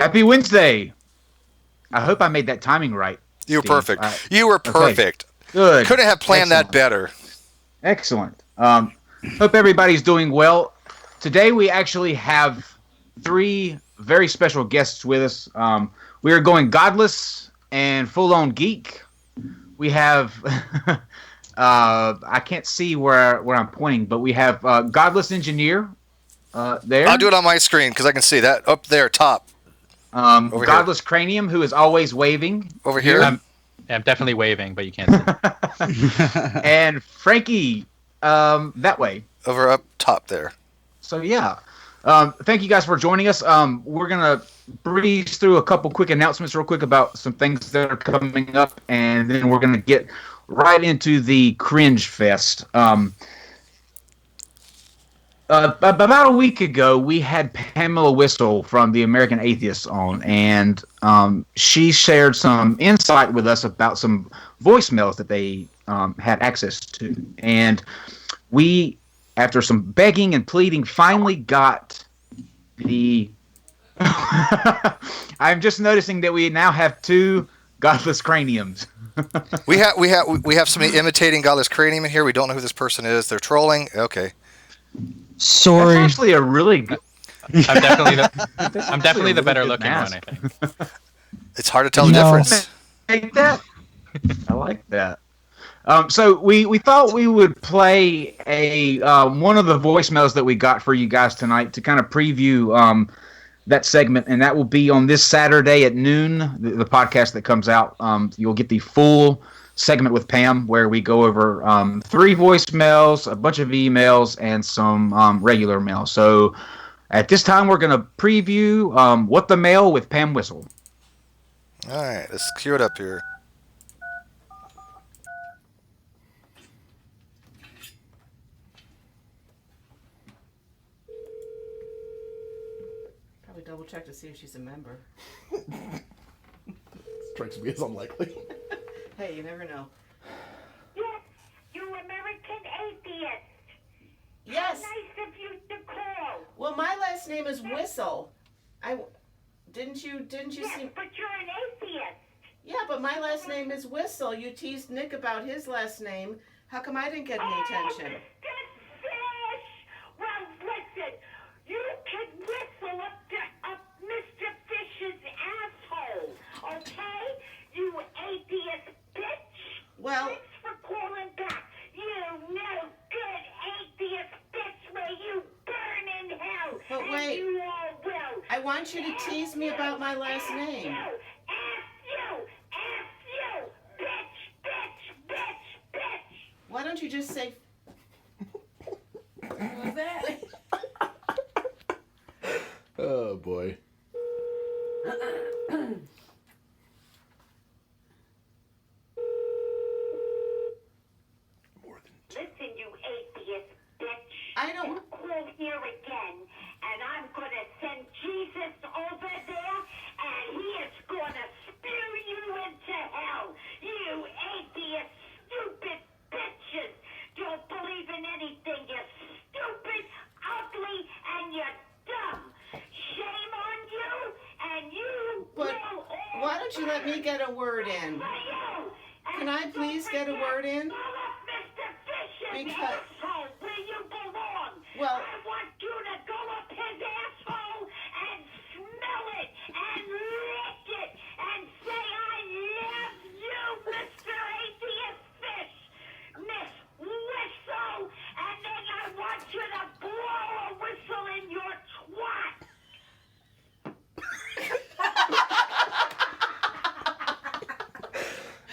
Happy Wednesday. I hope I made that timing right. You were Steve. perfect. You were perfect. Okay. Good. Couldn't have planned that better. Excellent. Hope everybody's doing well. Today we actually have 3 very special guests with us. We are going godless and full-on geek. We have, I can't see where I'm pointing, but we have godless engineer there. I'll do it on my screen because I can see that up there, top. Godless Cranium, who is always waving. Over here? I'm definitely waving, but you can't see. And Frankie, that way. Over up top there. So, yeah. Thank you guys for joining us. We're going to breeze through a couple quick announcements real quick about some things that are coming up, and then we're going to get right into the Cringe-Fest. About a week ago, we had Pamela Whistle from the American Atheist on, and she shared some insight with us about some voicemails that they had access to. And we, after some begging and pleading, finally got the... I'm just noticing that we now have 2 Godless Craniums. we have somebody imitating Godless Cranium in here. We don't know who this person is. They're trolling. Okay. Sorry. That's actually a really good... I'm definitely the better looking one, I think. It's hard to tell the difference. Like that? I like that. So we thought we would play a one of the voicemails that we got for you guys tonight to kind of preview that segment, and that will be on this Saturday at noon, the podcast that comes out. You'll get the full segment with Pam where we go over 3 voicemails, a bunch of emails, and some regular mail. So at this time, we're going to preview What the Mail with Pam Whistle. All right, let's cue it up here. Probably double check to see if she's a member. Strikes me as unlikely. Hey, you never know. Yes, you American Atheist. Yes. How nice of you to call. Well, my last name is Whistle. Didn't you Yes, see? but you're an atheist. Yeah, but my last name is Whistle. You teased Nick about his last name. How come I didn't get any attention? Good fish. Well, listen, you can whistle up Mr. Fish's asshole, okay? You atheist bitch. Well, Thanks for calling back. You no good atheist bitch. May you burn in hell. But and wait. you all will. I want you to tease me about my last name. F you, bitch. Why don't you just say? What was that? Oh boy. Listen, you atheist bitch. I don't. You call here again, and I'm gonna send Jesus over there, and he is gonna spew you into hell. You atheist, stupid bitches. Don't believe in anything. You're stupid, ugly, and you're dumb. Shame on you, and you But will all why don't you let me get a word in? for you. Can I please get a word in? Call up Mr. Fish's Because- asshole where you belong. Well- I want you to go up his asshole and smell it and lick it and say, I love you, Mr. Atheist Fish, Miss Whistle, and then I want you to blow a whistle in your twat.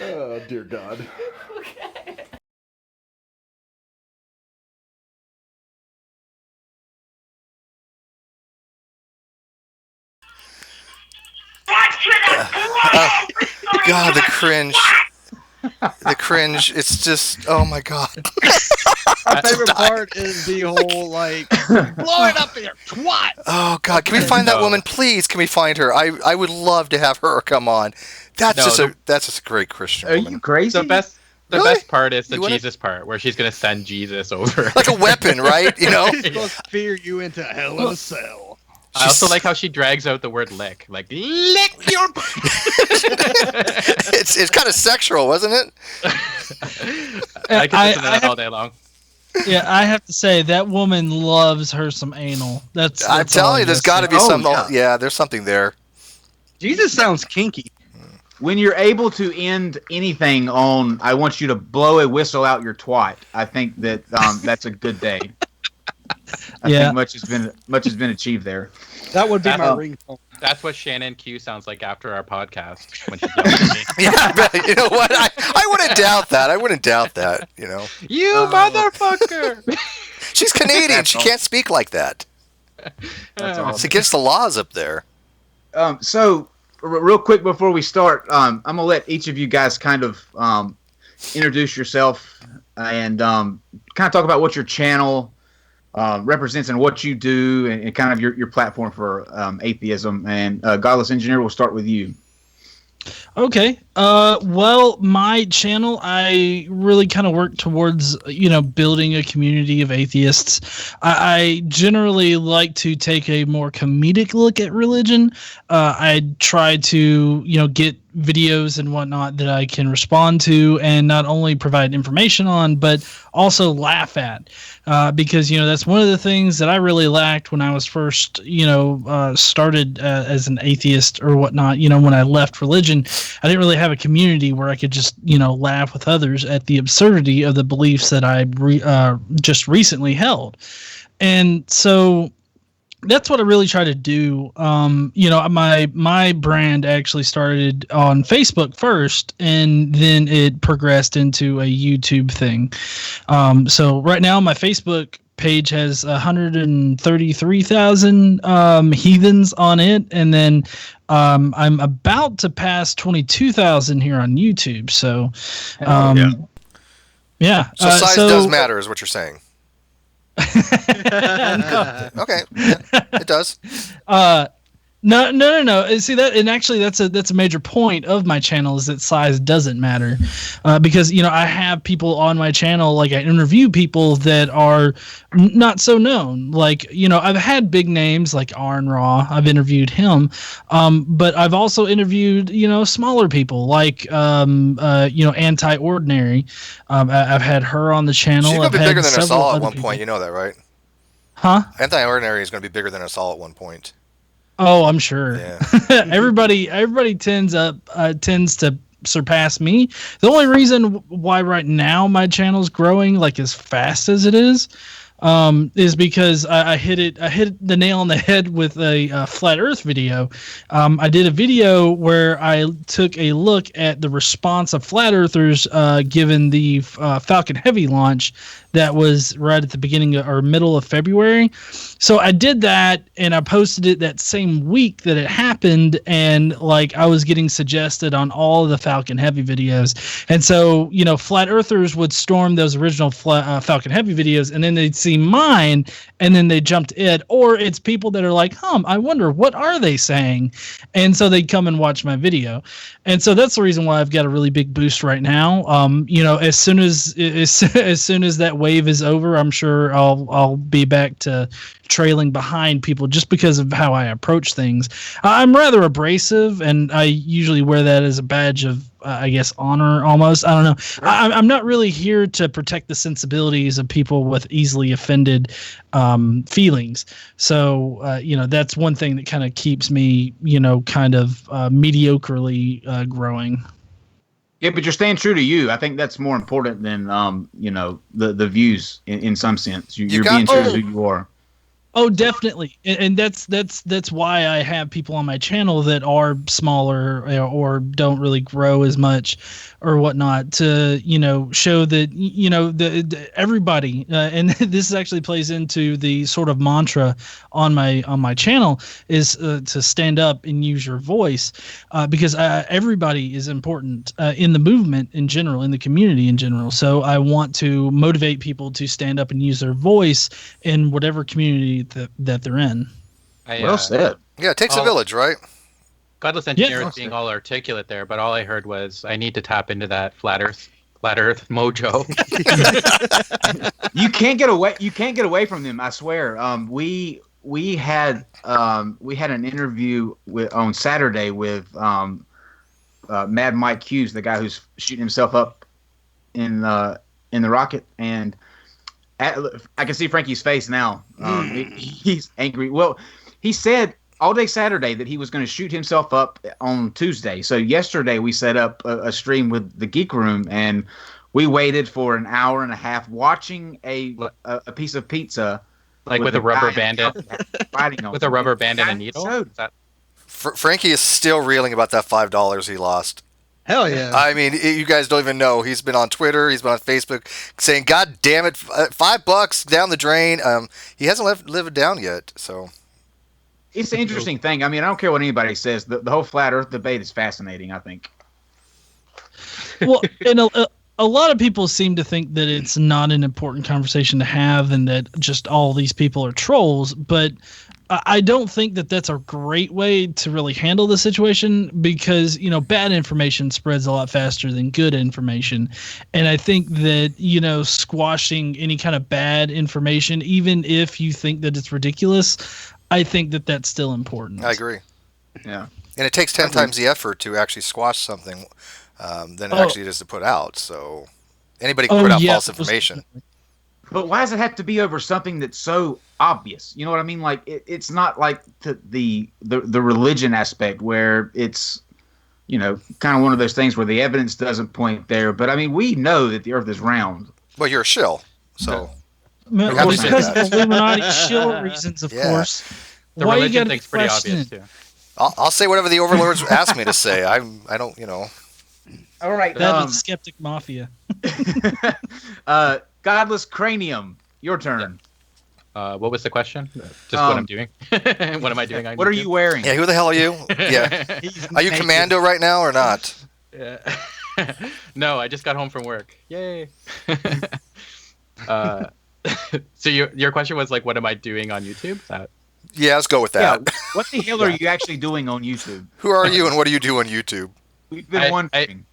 Oh dear God. Okay. God, the cringe. The cringe. It's just, oh my God. My favorite part is the whole, like, blow it up there, twat! Oh God, can we find that woman, please? Can we find her? I would love to have her come on. That's just a great Christian Are woman. you crazy? The best Really? best part is the You wanna- Jesus part, where she's gonna send Jesus over. Like a weapon, right? You know? He's supposed to fear you into hell in a cell. I also like how she drags out the word lick. Like, lick your... It's kind of sexual, wasn't it? I could listen to that all day long. Yeah, I have to say, that woman loves her some anal. That's I'm telling you, there's got to be some... yeah, there's something there. Jesus sounds kinky. When you're able to end anything on "I want you to blow a whistle out your twat," I think that that's a good day. I think much has been achieved there. That would be my ringtone. That's what Shannon Q sounds like after our podcast when she yells at me. Yeah, you know what? I wouldn't doubt that. I wouldn't doubt that. You know, you motherfucker. She's Canadian. She can't speak like that. That's awesome. It's against the laws up there. So, real quick before we start, I'm gonna let each of you guys kind of introduce yourself and kind of talk about what your channel represents and what you do, and kind of your platform for atheism. And Godless Engineer, we'll start with you. Okay. Well, my channel, I really kind of work towards, building a community of atheists. I generally like to take a more comedic look at religion. I try to, get videos and whatnot that I can respond to and not only provide information on, but also laugh at. Because, that's one of the things that I really lacked when I was first, started as an atheist or whatnot. When I left religion, I didn't really have a community where I could just, laugh with others at the absurdity of the beliefs that I just recently held. And so that's what I really try to do. My brand actually started on Facebook first, and then it progressed into a YouTube thing. So right now my Facebook page has 133,000 heathens on it, and then I'm about to pass 22,000 here on YouTube. So, yeah. So size does matter, is what you're saying. No. Okay, yeah, it does. No. See that, and actually, that's a major point of my channel, is that size doesn't matter, because I have people on my channel, like I interview people that are not so known. Like I've had big names like Arn Raw. I've interviewed him, but I've also interviewed smaller people like Anti-Ordinary. I've had her on the channel. She's gonna be bigger than us all at one people. point. You know that, right? Huh? Anti-Ordinary is going to be bigger than us all at one point. Oh, I'm sure. Yeah. everybody tends to surpass me. The only reason why right now my channel's growing like as fast as it is because I hit the nail on the head with a flat Earth video. I did a video where I took a look at the response of flat Earthers given the Falcon Heavy launch that was right at the beginning or middle of February. So I did that, and I posted it that same week that it happened, and like I was getting suggested on all of the Falcon Heavy videos. And so, flat Earthers would storm those original Falcon Heavy videos, and then they'd see mine, and then they jumped it. Or it's people that are like, I wonder, what are they saying? And so they'd come and watch my video. And so that's the reason why I've got a really big boost right now. As soon as that wave is over, I'm sure I'll be back to trailing behind people just because of how I approach things. I'm rather abrasive, and I usually wear that as a badge of, I guess, honor almost. I don't know. I'm not really here to protect the sensibilities of people with easily offended feelings. So, that's one thing that kind of keeps me, kind of mediocrely growing. Yeah, but you're staying true to you. I think that's more important than the views in some sense. You're being true to who you are. Oh, definitely, and that's why I have people on my channel that are smaller or don't really grow as much or whatnot to show that the everybody and this actually plays into the sort of mantra on my channel is to stand up and use your voice because everybody is important in the movement in general, in the community in general. So I want to motivate people to stand up and use their voice in whatever community that they're in. Well said. Yeah, it takes a village, right? Godless Engineer is being all articulate there, but all I heard was I need to tap into that flat Earth mojo. You can't get away from them, I swear. We we had an interview on Saturday with Mad Mike Hughes, the guy who's shooting himself up in the rocket, and I can see Frankie's face now. He's angry. Well, he said all day Saturday that he was going to shoot himself up on Tuesday. So yesterday we set up a stream with the Geek Room, and we waited for an hour and a half watching a piece of pizza, like with a rubber bandit, fighting on with a rubber band and a needle. Frankie is still reeling about that $5 he lost. Hell yeah! I mean, you guys don't even know. He's been on Twitter. He's been on Facebook saying, "God damn it, $5 down the drain." He hasn't lived it down yet. So it's an interesting thing. I mean, I don't care what anybody says. The whole flat Earth debate is fascinating, I think. Well, and a lot of people seem to think that it's not an important conversation to have, and that just all these people are trolls. But I don't think that that's a great way to really handle the situation, because, you know, bad information spreads a lot faster than good information. And I think that, you know, squashing any kind of bad information, even if you think that it's ridiculous, I think that that's still important. I agree. Yeah. And it takes 10 times the effort to actually squash something than it actually is to put out. So anybody can put out false information. But why does it have to be over something that's so obvious? You know what I mean? Like it's not like the religion aspect where it's, you know, kind of one of those things where the evidence doesn't point there. But I mean, we know that the Earth is round. Well, you're a shill, so because of Illuminati shill reasons, of course. The religion thing's pretty obvious too. I'll say whatever the overlords ask me to say. I don't, you know. All right. That is Skeptic Mafia. Godless Cranium, your turn. What was the question? Just what I'm doing. What am I doing on What YouTube? are you wearing? Yeah, who the hell are you? Yeah. Are you commando right now or not? Yeah. No, I just got home from work. Yay. So your question was like, what am I doing on YouTube? Yeah, let's go with that. Yeah, what the hell are you actually doing on YouTube? Who are you and what do you do on YouTube? We've been wondering.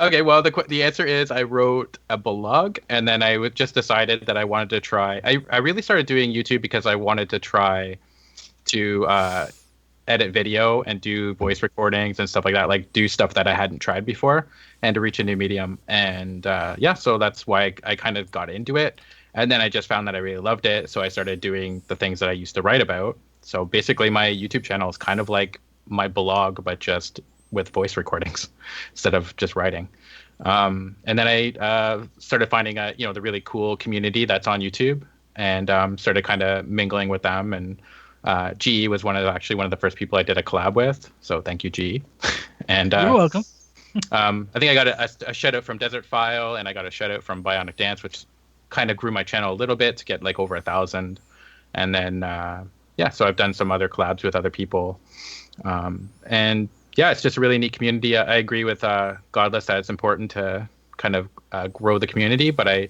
Okay, well, the answer is I wrote a blog, and then I just decided that I wanted to try. I really started doing YouTube because I wanted to try to edit video and do voice recordings and stuff like that, like do stuff that I hadn't tried before, and to reach a new medium. And so that's why I kind of got into it. And then I just found that I really loved it, so I started doing the things that I used to write about. So basically, my YouTube channel is kind of like my blog, but just with voice recordings instead of just writing. And then I started finding the really cool community that's on YouTube, and started kind of mingling with them. And GE was one of the first people I did a collab with. So thank you, GE. And you're welcome. I think I got a shout out from Desert File, and I got a shout out from Bionic Dance, which kind of grew my channel a little bit to get like over 1,000. And then so I've done some other collabs with other people. And yeah, it's just a really neat community. I agree with Godless that it's important to kind of grow the community. But I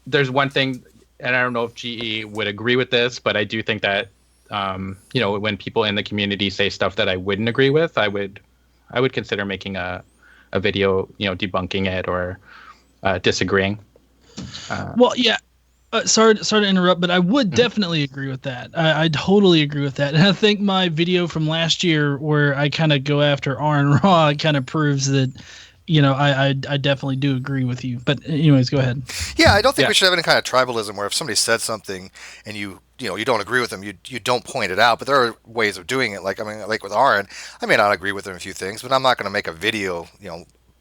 there's one thing, and I don't know if GE would agree with this, but I do think that when people in the community say stuff that I wouldn't agree with, I would consider making a video, debunking it or disagreeing. Well, yeah. Sorry to interrupt, but I would definitely agree with that. I totally agree with that. And I think my video from last year where I kind of go after Aaron Raw kind of proves that, I definitely do agree with you. But anyways, go ahead. Yeah, I don't think we should have any kind of tribalism where if somebody said something and you don't agree with them, you don't point it out. But there are ways of doing it. Like with Aaron, I may not agree with him a few things, but I'm not going to make a video,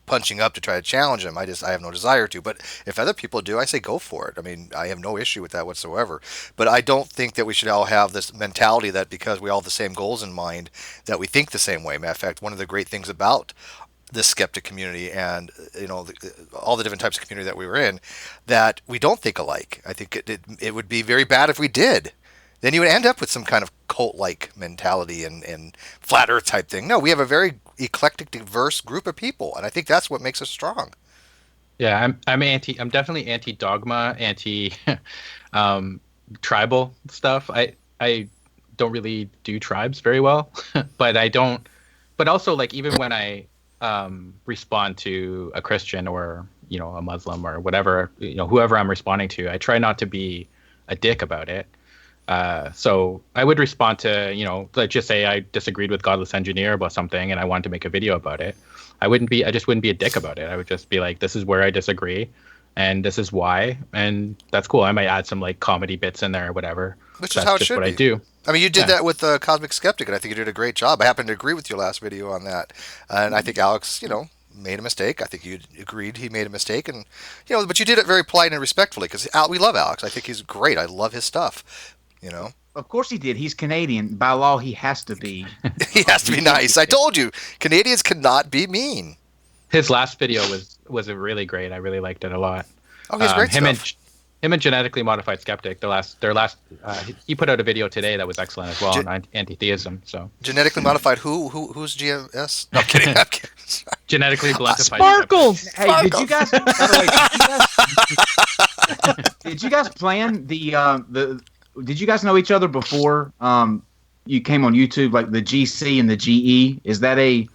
punching up to try to challenge him. I have no desire to. But if other people do, I say go for it. I mean, I have no issue with that whatsoever. But I don't think that we should all have this mentality that because we all have the same goals in mind, that we think the same way. Matter of fact, one of the great things about the skeptic community and all the different types of community that we were in, that we don't think alike. I think it would be very bad if we did. Then you would end up with some kind of cult-like mentality and flat earth type thing. No, we have a very eclectic, diverse group of people, and I think that's what makes us strong. Yeah, I'm definitely anti-dogma, tribal stuff. I don't really do tribes very well, but also like even when I respond to a Christian or a Muslim or whatever, whoever I'm responding to, I try not to be a dick about it. So I would respond to, let's just say I disagreed with Godless Engineer about something and I wanted to make a video about it. I just wouldn't be a dick about it. I would just be like, this is where I disagree and this is why, and that's cool. I might add some like comedy bits in there or whatever. Which That's is how it just should what be. I do. I mean, you did that with Cosmic Skeptic, and I think you did a great job. I happen to agree with your last video on that. And I think Alex, made a mistake. I think you agreed he made a mistake. And, but you did it very polite and respectfully, because we love Alex. I think he's great. I love his stuff, Of course he did. He's Canadian. By law, he has to be. He has to be nice. I told you, Canadians cannot be mean. His last video was really great. I really liked it a lot. Oh, he's great stuff. Him and Genetically Modified Skeptic, he put out a video today that was excellent as well on anti-theism. So Genetically modified who's GMS? No, I'm kidding. I'm kidding. Sorry. Genetically bluntified. Sparkles. Hey, did you guys? By the way, did you guys plan the? Did you guys know each other before you came on YouTube? Like the GC and the GE? Is that a?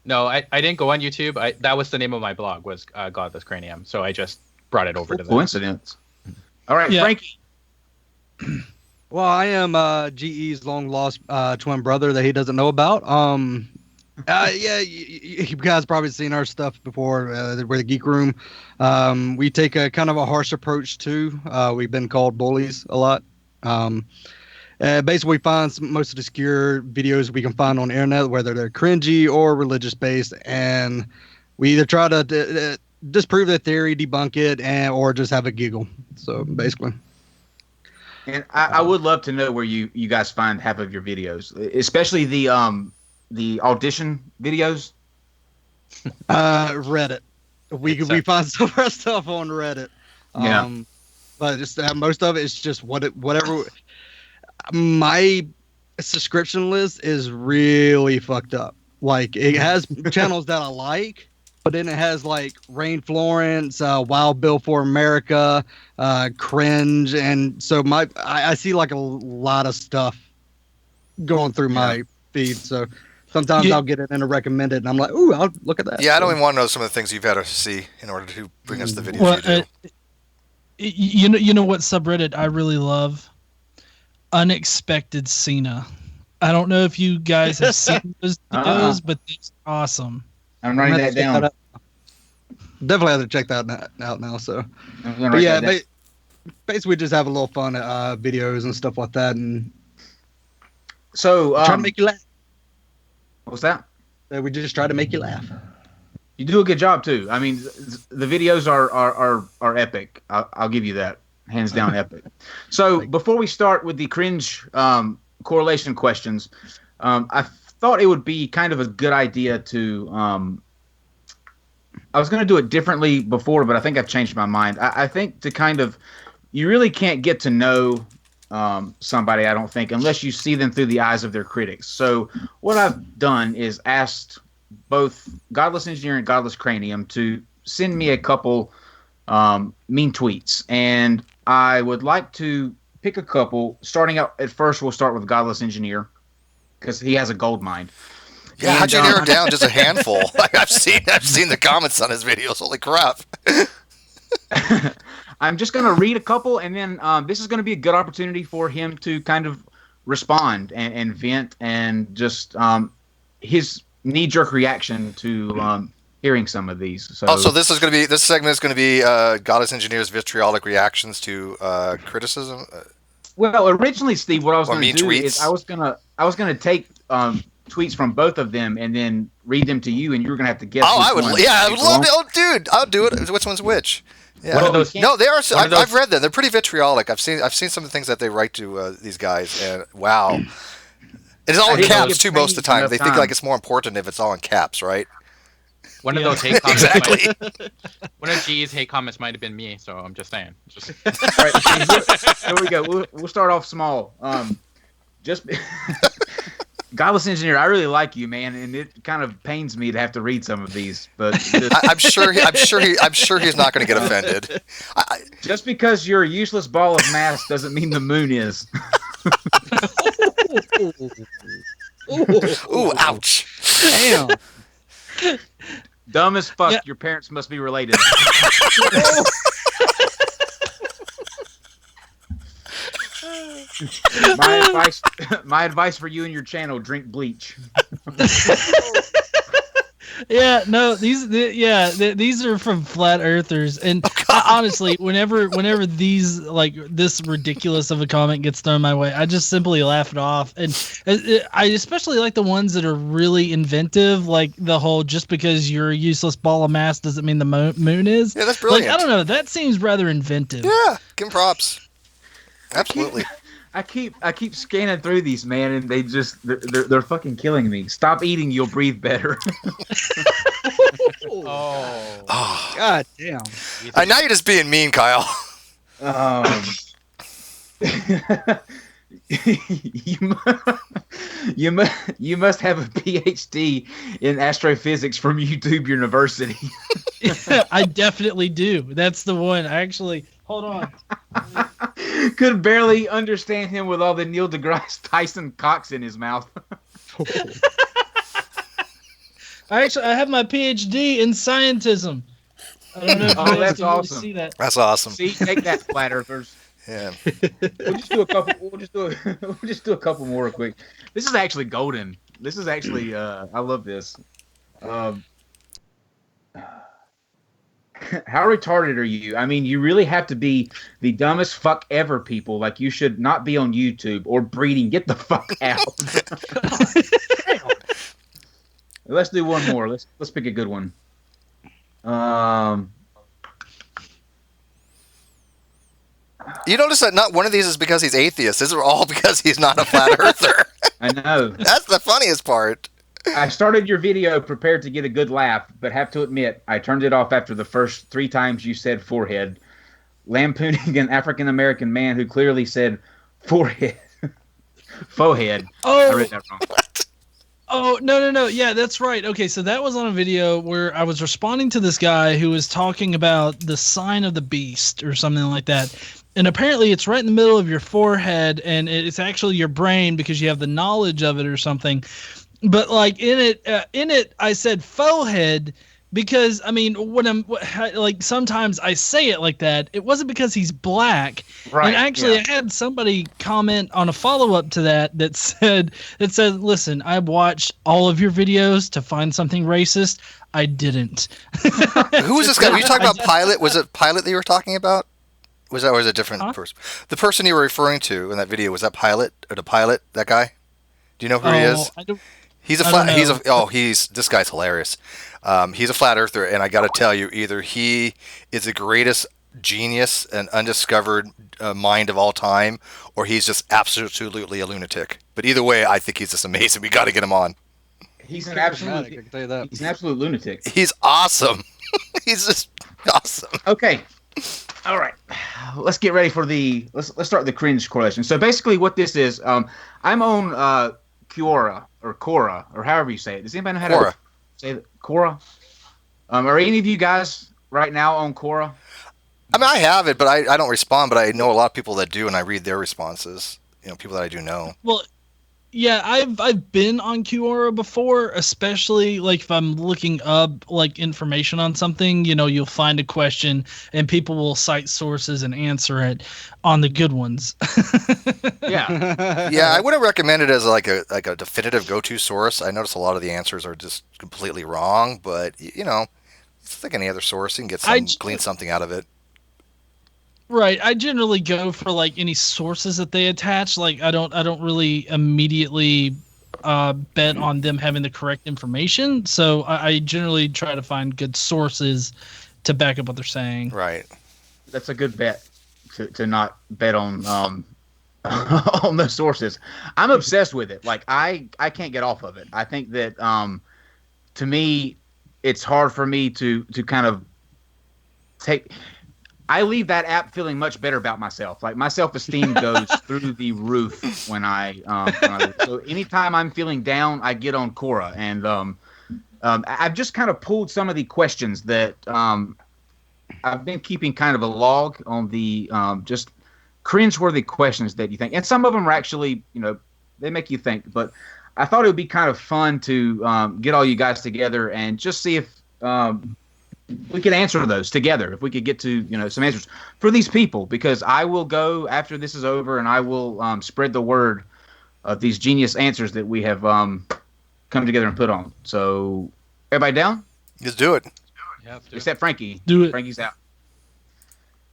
No, I didn't go on YouTube. That was the name of my blog, was Godless Cranium. So I just brought it over to them. Coincidence. All right, yeah. Frankie. Well, I am GE's long lost twin brother that he doesn't know about. You guys probably seen our stuff before. We're the Geek Room. We take a kind of a harsh approach too. We've been called bullies a lot. Basically, we find most of the obscure videos we can find on the internet, whether they're cringy or religious based, and we either try to disprove the theory, debunk it, or just have a giggle. So basically. And I would love to know where you guys find half of your videos, especially the audition videos. Reddit. We find some of our stuff on Reddit. But just most of it is just whatever. My subscription list is really fucked up. Like, it has channels that I like, but then it has like Rain Florence, Wild Bill for America, Cringe, and so I see like a lot of stuff going through my feed. So sometimes I'll get it and recommend it, and I'm like, ooh, I'll look at that. Yeah, I don't even want to know some of the things you've had to see in order to bring us the videos you do. You know what subreddit I really love? Unexpected Cena. I don't know if you guys have seen those videos, but it's awesome. I'm writing that down. Definitely have to check that out now. So, basically, we just have a little fun videos and stuff like that, and so try to make you laugh. What's that? We just try to make you laugh. You do a good job too. I mean, the videos are epic. I'll give you that. Hands down epic. So before we start with the cringe correlation questions, I thought it would be kind of a good idea to I was going to do it differently before, but I think I've changed my mind. I think to kind of, you really can't get to know somebody, I don't think, unless you see them through the eyes of their critics. So what I've done is asked both Godless Engineer and Godless Cranium to send me a couple mean tweets, and I would like to pick a couple. Starting out at first, we'll start with Godless Engineer because he has a gold mine. Yeah, how'd you narrow it down just a handful? I've seen the comments on his videos. Holy crap! I'm just going to read a couple, and then this is going to be a good opportunity for him to kind of respond and vent, and just his knee-jerk reaction to hearing some of these. So this segment is going to be Godless Engineer's vitriolic reactions to criticism. Well, originally, Steve, what I was going to do tweets? is I was going to take tweets from both of them and then read them to you, and you were going to have to guess. Oh, I would love it. Oh, dude, I'll do it. Which one's which? Yeah. No, they are. I've read them. They're pretty vitriolic. I've seen some of the things that they write to these guys, and wow, it's all in caps too. Most of the time, they think like it's more important if it's all in caps, right? One of those hate comments. Exactly. One of G's hate comments might have been me, so I'm just saying. Right, here we go. We'll start off small. Godless Engineer, I really like you, man, and it kind of pains me to have to read some of these, but I'm sure he's not going to get offended. Just because you're a useless ball of mass doesn't mean the moon is. Ooh, ouch! Damn. Dumb as fuck. Yeah. Your parents must be related. My advice for you and your channel: drink bleach. Yeah, no, these are from flat earthers, and honestly, whenever these like this ridiculous of a comment gets thrown my way, I just simply laugh it off, and I especially like the ones that are really inventive, like the whole "just because you're a useless ball of mass doesn't mean the moon is." Yeah, that's brilliant. Like, I don't know, that seems rather inventive. Yeah, give him props. Absolutely. I keep scanning through these, man, and they're fucking killing me. Stop eating, you'll breathe better. Oh. God damn. Now you're just being mean, Kyle. You must have a PhD in astrophysics from YouTube University. I definitely do. That's the one. Actually, hold on. Could barely understand him with all the Neil deGrasse Tyson cocks in his mouth. I have my PhD in scientism. I don't know if you guys that's can really awesome. see that. That's awesome. See, take that, flat earthers. Yeah. We'll just do a couple. We'll just do a couple more real quick. This is actually golden. This is actually. I love this. How retarded are you? I mean, you really have to be the dumbest fuck ever, people. Like, you should not be on YouTube or breeding. Get the fuck out. Let's do one more. Let's pick a good one. You notice that not one of these is because he's atheist. These are all because he's not a flat earther. I know. That's the funniest part. I started your video prepared to get a good laugh, but have to admit, I turned it off after the first 3 times you said forehead, lampooning an African-American man who clearly said forehead. Forehead. Oh. I read that wrong. Oh, no. Yeah, that's right. Okay, so that was on a video where I was responding to this guy who was talking about the sign of the beast or something like that. And apparently it's right in the middle of your forehead, and it's actually your brain because you have the knowledge of it or something. But like in it, I said forehead because I mean when I'm like sometimes I say it like that. It wasn't because he's black. Right. And actually, yeah. I had somebody comment on a follow up to that said, "Listen, I watched all of your videos to find something racist. I didn't." Who was this guy? Were you talking about Pilot? Was it Pilot that you were talking about? Was that or was it a different person? The person you were referring to in that video, was that Pilot or the Pilot? That guy? Do you know who he is? I don't. This guy's hilarious. He's a flat earther, and I got to tell you, either he is the greatest genius and undiscovered mind of all time, or he's just absolutely a lunatic. But either way, I think he's just amazing. We got to get him on. He's an absolute. I can tell you that. He's an absolute lunatic. He's awesome. He's just awesome. Okay. All right. Let's get ready for let's start the Cringe-Quora-lation. So basically, what this is, I'm on Quora or Quora or however you say it. Does anybody know how to say that? Quora? Are any of you guys right now on Quora? I mean, I have it, but I don't respond. But I know a lot of people that do, and I read their responses. You know, people that I do know. Well, yeah, I've been on Quora before, especially like if I'm looking up like information on something, you know, you'll find a question and people will cite sources and answer it on the good ones. Yeah. Yeah, I wouldn't recommend it as like a definitive go-to source. I notice a lot of the answers are just completely wrong, but you know, it's like any other source. You can get glean something out of it. Right. I generally go for like any sources that they attach. Like I don't really immediately bet on them having the correct information. So I generally try to find good sources to back up what they're saying. Right. That's a good bet to not bet on on those sources. I'm obsessed with it. Like I can't get off of it. I think that to me it's hard for me to kind of I leave that app feeling much better about myself. Like my self-esteem goes through the roof when I so anytime I'm feeling down, I get on Quora, and I've just kind of pulled some of the questions that I've been keeping kind of a log on the just cringeworthy questions that you think, and some of them are actually, you know, they make you think. But I thought it would be kind of fun to get all you guys together and just see if we could answer those together. If we could get to some answers for these people, because I will go after this is over and I will spread the word of these genius answers that we have come together and put on. So everybody down? Let's do it. Yeah, let's do it. Except Frankie. Do it. Frankie's out.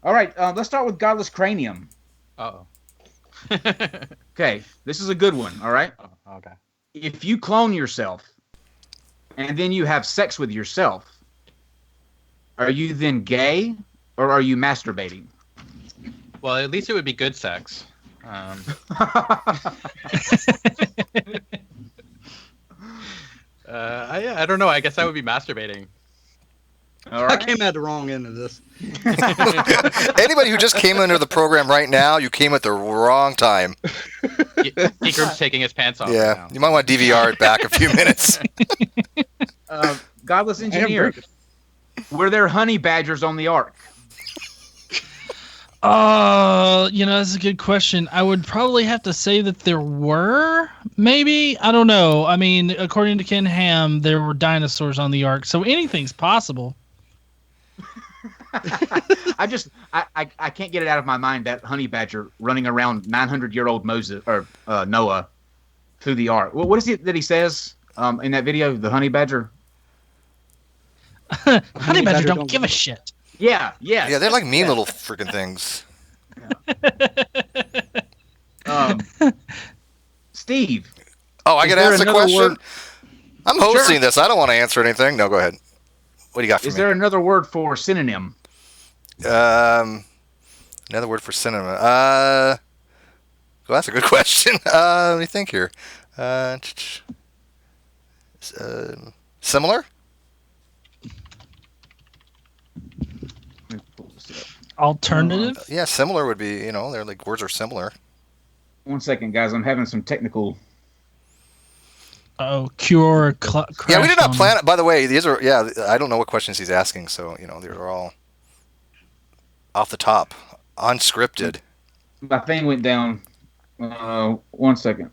All right, let's start with Godless Cranium. Uh-oh. Okay, this is a good one, all right? Oh, okay. If you clone yourself and then you have sex with yourself, are you then gay or are you masturbating? Well, at least it would be good sex. I don't know. I guess I would be masturbating. All right. I came at the wrong end of this. Anybody who just came into the program right now, you came at the wrong time. Seagram's taking his pants off. Yeah, right now. you might want to DVR it back a few minutes. Godless Engineer, were there honey badgers on the ark? That's a good question. I would probably have to say that there were, maybe. I don't know. I mean, according to Ken Ham, there were dinosaurs on the ark, so anything's possible. I can't get it out of my mind that honey badger running around 900-year-old Moses or Noah through the ark. Well, what is it that he says in that video? The honey badger. Honey badger don't give a shit. Yeah. Yeah, they're like mean little freaking things. Steve. Oh, I Is get there asked a another question? word- I'm hosting Sure. this. I don't want to answer anything. No, go ahead. What do you got for Is me? there another word for synonym? Another word for cinema. Well, that's a good question. Let me think here. Similar? Alternative? Yeah, similar would be, they're like words are similar. 1 second, guys. I'm having some technical. Cure. Yeah, we did not plan it. By the way, these are, I don't know what questions he's asking, so, they're all off the top, unscripted. My thing went down. 1 second.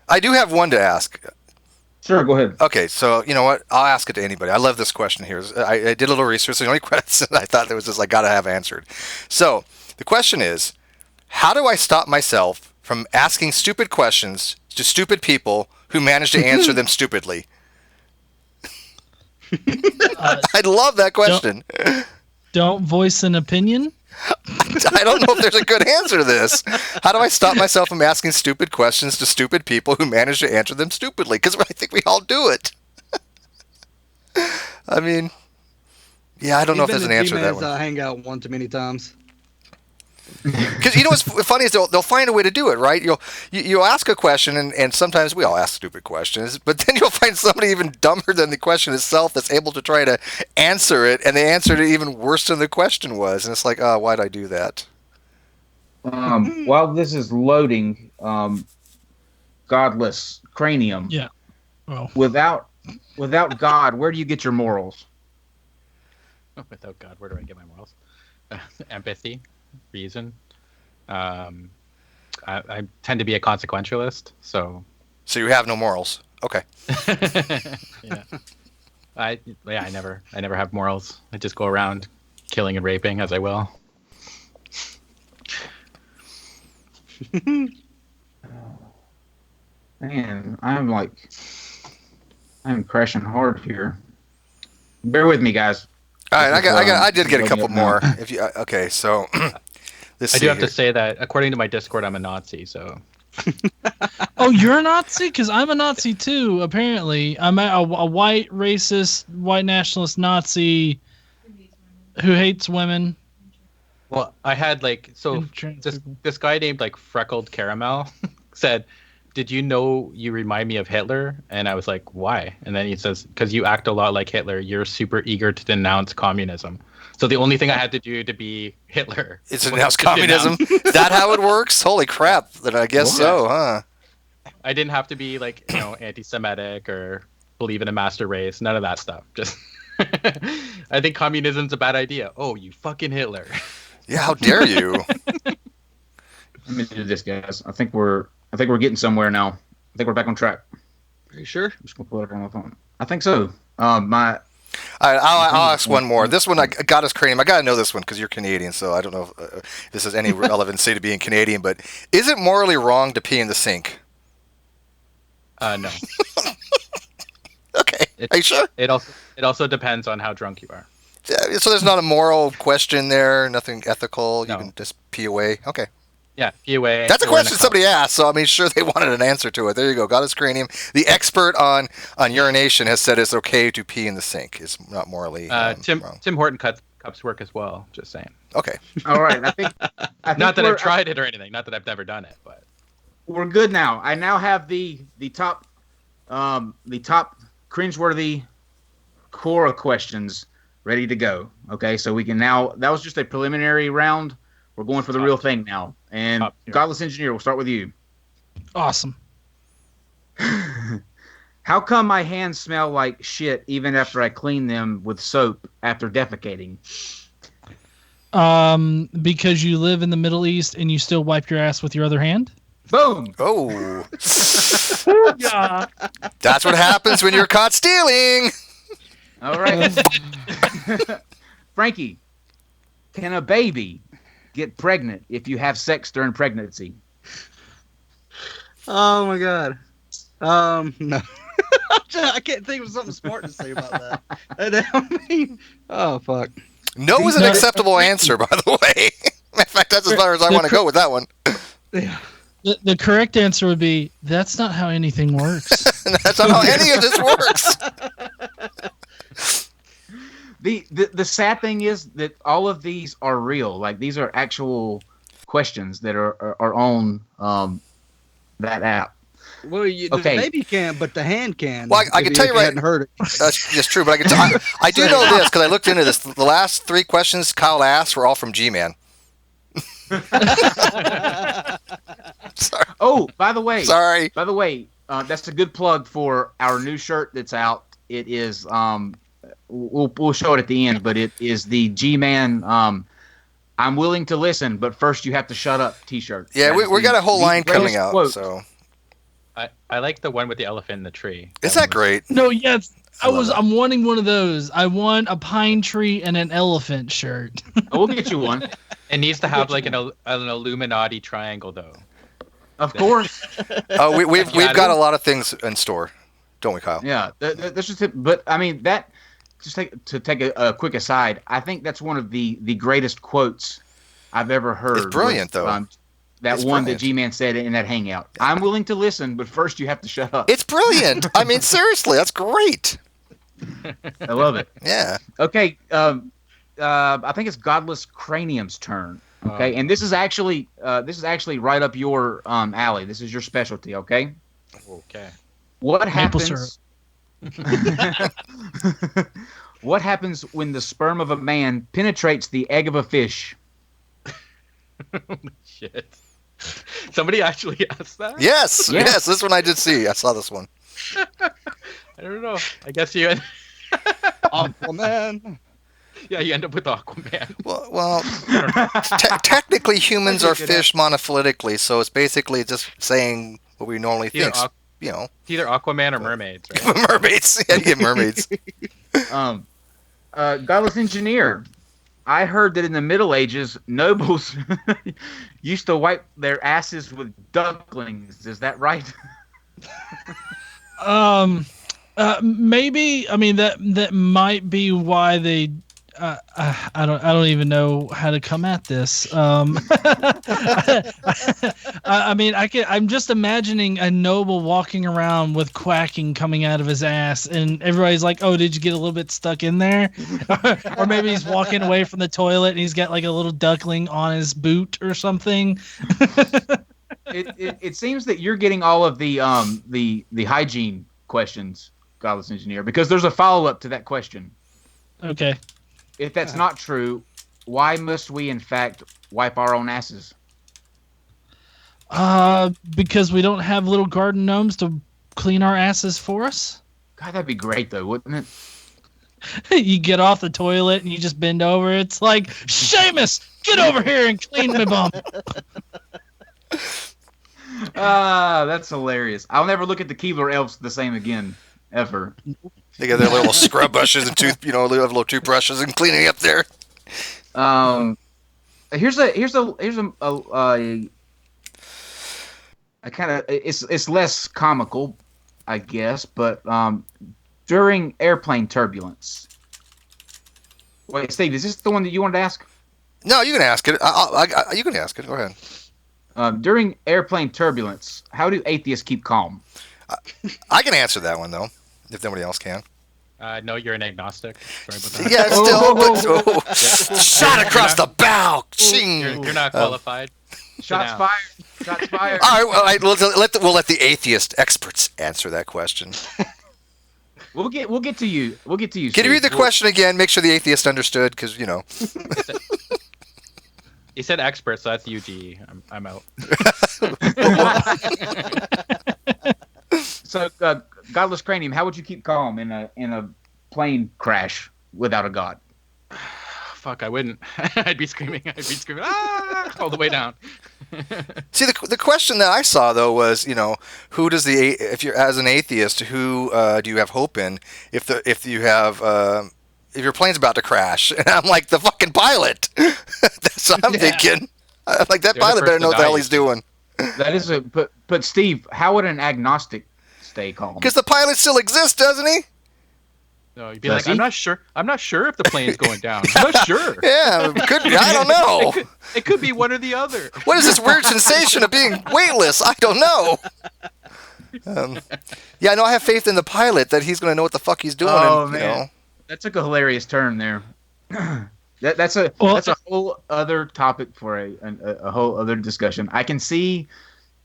I do have one to ask. Sure, go ahead. Okay, so you know what? I'll ask it to anybody. I love this question here. I did a little research. The only question I thought that was just gotta have answered. So the question is, how do I stop myself from asking stupid questions to stupid people who manage to answer them stupidly? I love that question. Don't voice an opinion. I don't know if there's a good answer to this. How do I stop myself from asking stupid questions to stupid people who manage to answer them stupidly? Because I think we all do it. I mean, I don't know if there's an answer to that one. Hang out one too many times. Because what's funny is they'll find a way to do it, right? You'll ask a question, and sometimes we all ask stupid questions, but then you'll find somebody even dumber than the question itself that's able to try to answer it, and they answered it even worse than the question was, and it's like, oh, why'd I do that? While this is loading, Godless Cranium. Yeah. Well, Without God, where do you get your morals? Without God, where do I get my morals? Empathy. Reason. I tend to be a consequentialist, so you have no morals. Okay. yeah. I never have morals. I just go around killing and raping as I will. Man, I'm crashing hard here. Bear with me, guys. All right, I did get a couple more. If you okay, so I do have to say that according to my Discord, I'm a Nazi. So. Oh, you're a Nazi? Because I'm a Nazi too. Apparently, I'm a white racist, white nationalist Nazi who hates women. Well, I had this guy named Freckled Caramel said, "Did you know you remind me of Hitler?" And I was like, "Why?" And then he says, "Because you act a lot like Hitler. You're super eager to denounce communism." So the only thing I had to do to be Hitler is to denounce communism. Is that how it works? Holy crap! Then I guess so, huh? I didn't have to be anti-Semitic or believe in a master race. None of that stuff. Just I think communism's a bad idea. Oh, you fucking Hitler! Yeah, how dare you? Let me do this, guys. I think we're getting somewhere now. I think we're back on track. Are you sure? I'm just gonna pull it up on my phone. I think so. All right, I'll ask one more. This one, Godless Cranium. I got to know this one because you're Canadian, so I don't know if this has any relevancy to being Canadian, but is it morally wrong to pee in the sink? No. Okay. Are you sure? It also depends on how drunk you are. Yeah, so there's not a moral question there, nothing ethical. You can just pee away. Okay. Yeah, pee away. That's a question somebody asked, so I mean, sure they wanted an answer to it. There you go. Godless Cranium, the expert on urination, has said it's okay to pee in the sink. It's not morally wrong. Tim Horton cups work as well. Just saying. Okay. All right. I think not that I've tried it or anything. Not that I've never done it, but we're good now. I now have the top cringeworthy Quora questions ready to go. Okay, so we can now. That was just a preliminary round. We're going for the real thing now. And Godless Engineer, we'll start with you. Awesome. How come my hands smell like shit even after I clean them with soap after defecating? Because you live in the Middle East and you still wipe your ass with your other hand? Boom. Oh. Yeah. That's what happens when you're caught stealing. All right. Frankie, can a baby get pregnant if you have sex during pregnancy? Oh my god. No. I can't think of something smart to say about that. I mean, oh fuck. No is an acceptable answer, by the way. In fact, that's as far as I want to go with that one. Yeah. The correct answer would be, that's not how anything works. That's not how any of this works. The sad thing is that all of these are real. Like, these are actual questions that are on that app. Well, the baby can't, but the hand can. Well, I can tell you right. Hadn't heard it. That's true, but I can. I do know this because I looked into this. The last 3 questions Kyle asked were all from G-Man. Sorry. Oh, by the way. Sorry. By the way, that's a good plug for our new shirt that's out. It is we'll show it at the end, but it is the G-Man I'm willing to listen, but first you have to shut up t-shirt. Yeah, we got a whole line coming out, quote. so I like the one with the elephant in the tree. Is that great? No, yes. I'm wanting one of those. I want a pine tree and an elephant shirt. We'll get you one. It needs to have like an Illuminati triangle, though. Of course. Oh, we've got a lot of things in store, don't we, Kyle? Yeah, that's just it. But I mean, that just take a quick aside. I think that's one of the greatest quotes I've ever heard. It's brilliant, though. That one that G-Man said in that hangout. I'm willing to listen, but first you have to shut up. It's brilliant. I mean, seriously, that's great. I love it. Yeah. Okay. I think it's Godless Cranium's turn. Okay, and this is actually right up your alley. This is your specialty. Okay. Okay. What happens? What happens when the sperm of a man penetrates the egg of a fish? Holy shit. Somebody actually asked that? Yes. This one I did see. I saw this one. I don't know. I guess you Aquaman. Yeah, you end up with Aquaman. Well, technically humans are fish monophyletically, so it's basically just saying what we normally think. It's either Aquaman or mermaids, right? Mermaids. Yeah, you get mermaids. Godless Engineer. I heard that in the Middle Ages, nobles used to wipe their asses with ducklings. Is that right? Maybe. I mean, that might be why they. I don't even know how to come at this. I mean, I'm just imagining a noble walking around with quacking coming out of his ass, and everybody's like, "Oh, did you get a little bit stuck in there?" Or maybe he's walking away from the toilet and he's got like a little duckling on his boot or something. It seems that you're getting all of the hygiene questions, Godless Engineer, because there's a follow-up to that question. Okay. If that's not true, why must we, in fact, wipe our own asses? Because we don't have little garden gnomes to clean our asses for us. God, that'd be great, though, wouldn't it? You get off the toilet and you just bend over. It's like, Seamus, get over here and clean my bum. That's hilarious. I'll never look at the Keebler elves the same again, ever. They got their little scrub brushes and little toothbrushes and cleaning up there. Here's a kind of it's less comical, I guess, but during airplane turbulence. Wait, Steve, is this the one that you wanted to ask? No, you can ask it. You can ask it. Go ahead. During airplane turbulence, how do atheists keep calm? I can answer that one though, if nobody else can. No, you're an agnostic. Sorry about that. Yeah, still. Shot across the bow. You're not qualified. Shots fired. Shots fired. All right. We'll let the atheist experts answer that question. We'll get to you. We'll get to you. Can you read the question again? Make sure the atheist understood, because He said expert, so that's UGE. I'm out. So, Godless Cranium, how would you keep calm in a plane crash without a god? Fuck, I wouldn't. I'd be screaming all the way down. See, the question that I saw though was, who does if you're as an atheist, who do you have hope in? If your plane's about to crash, and I'm like the fucking pilot. That's what I'm thinking. I'm like that pilot better know what the hell he's doing. That is but Steve, how would an agnostic stay calm? Because the pilot still exists, doesn't he? No, you'd be like, I'm not sure if the plane's going down. I'm not sure. Yeah, I don't know. It could be one or the other. What is this weird sensation of being weightless? I don't know. Yeah, I know. I have faith in the pilot that he's going to know what the fuck he's doing. Oh, man. That took a hilarious turn there. That's a whole other topic for a whole other discussion. I can see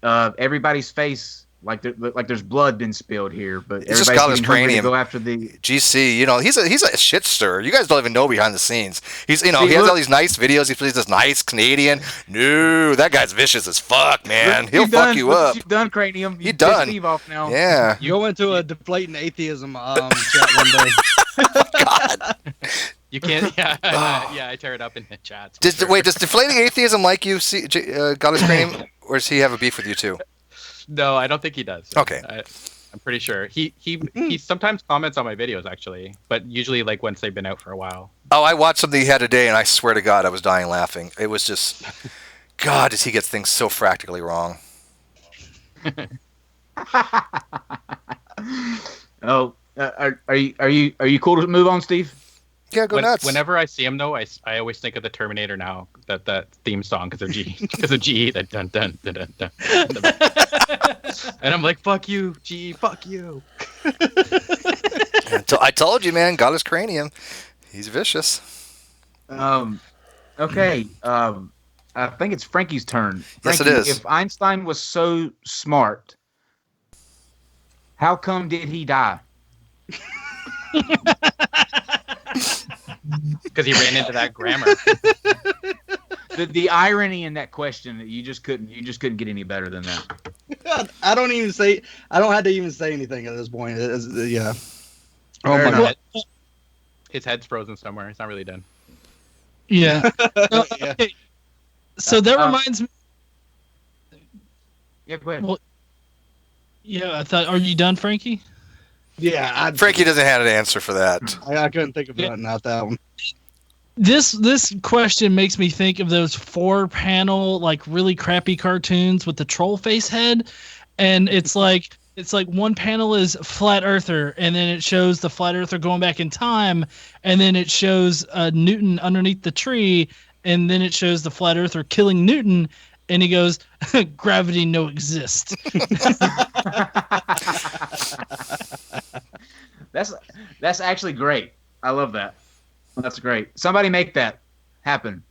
everybody's face like there's blood been spilled here, but it's everybody's Godless Cranium. Go after the GC. He's a shit stirrer. You guys don't even know behind the scenes. He has all these nice videos. He plays this nice Canadian. No, that guy's vicious as fuck, man. He'll fuck you up. You've done, Cranium. You've done. Steve off now. Yeah. You go into a deflating atheism chat one day. God. You can't. Yeah, I tear it up in the chats. Wait, does deflating atheism like you, Godless Cranium, or does he have a beef with you too? No, I don't think he does. Okay. I'm pretty sure. He sometimes comments on my videos, actually, but usually like once they've been out for a while. Oh, I watched something he had today, and I swear to God, I was dying laughing. It was just, God, does he get things so practically wrong? Oh, are you cool to move on, Steve? Yeah, go nuts. Whenever I see him, though, I always think of the Terminator now, that theme song, because of GE, that dun dun dun dun dun. And I'm like, fuck you, GE, fuck you. I told you, man, Godless Cranium. He's vicious. Okay. I think it's Frankie's turn. Yes, Frankie, it is. If Einstein was so smart, how come did he die? Because he ran into that grammar. The irony in that question that you just couldn't get any better than that. I don't have to even say anything at this point. Yeah. Oh my God. His head's frozen somewhere. It's not really done. Yeah. Yeah. Okay. So that reminds me. Yeah, go ahead. Well, yeah, I thought. Are you done, Frankie? Yeah. Frankie doesn't have an answer for that. I couldn't think of not that one. This question makes me think of those 4-panel, like really crappy cartoons with the troll face head, and it's like one panel is flat earther, and then it shows the flat earther going back in time, and then it shows Newton underneath the tree, and then it shows the flat earther killing Newton, and he goes, "Gravity no exist." That's actually great. I love that. That's great. Somebody make that happen.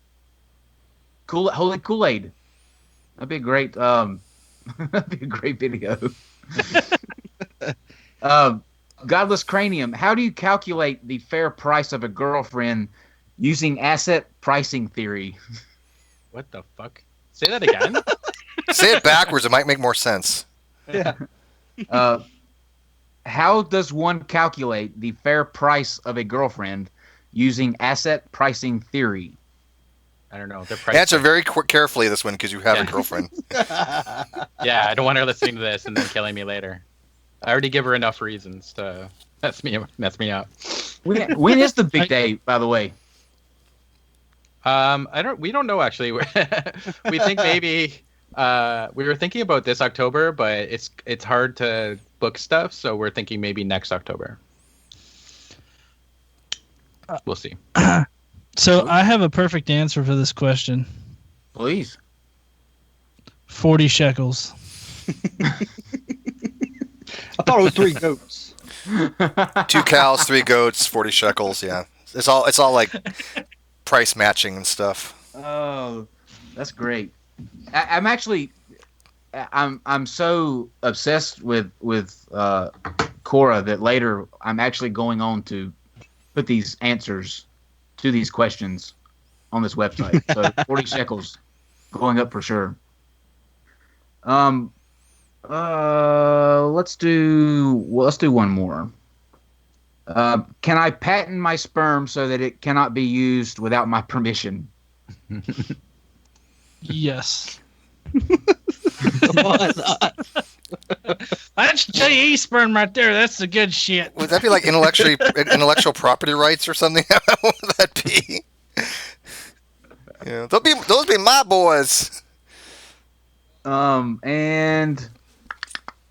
Holy Kool-Aid. That'd be a great that'd be a great video. Godless Cranium. How do you calculate the fair price of a girlfriend using asset pricing theory? What the fuck? Say that again. Say it backwards. It might make more sense. Yeah. How does one calculate the fair price of a girlfriend using asset pricing theory? I don't know. Answer very carefully this one, because you have a girlfriend. Yeah, I don't want her listening to this and then killing me later. I already give her enough reasons to Mess me up. When is the big day, by the way? We don't know actually. We think maybe we were thinking about this October, but it's hard to book stuff, so we're thinking maybe next October. We'll see. So I have a perfect answer for this question. Please. 40 shekels. I thought it was 3 goats. 2 cows, 3 goats, 40 shekels. Yeah, it's all like price matching and stuff. Oh, that's great. I'm so obsessed with Quora that later I'm actually going on to put these answers to these questions on this website. So 40 shekels going up for sure. Let's do one more. Can I patent my sperm so that it cannot be used without my permission? Yes. Why not? That's JE sperm right there. That's the good shit. Would that be like intellectual property rights or something? What would that be? Yeah, those be my boys. And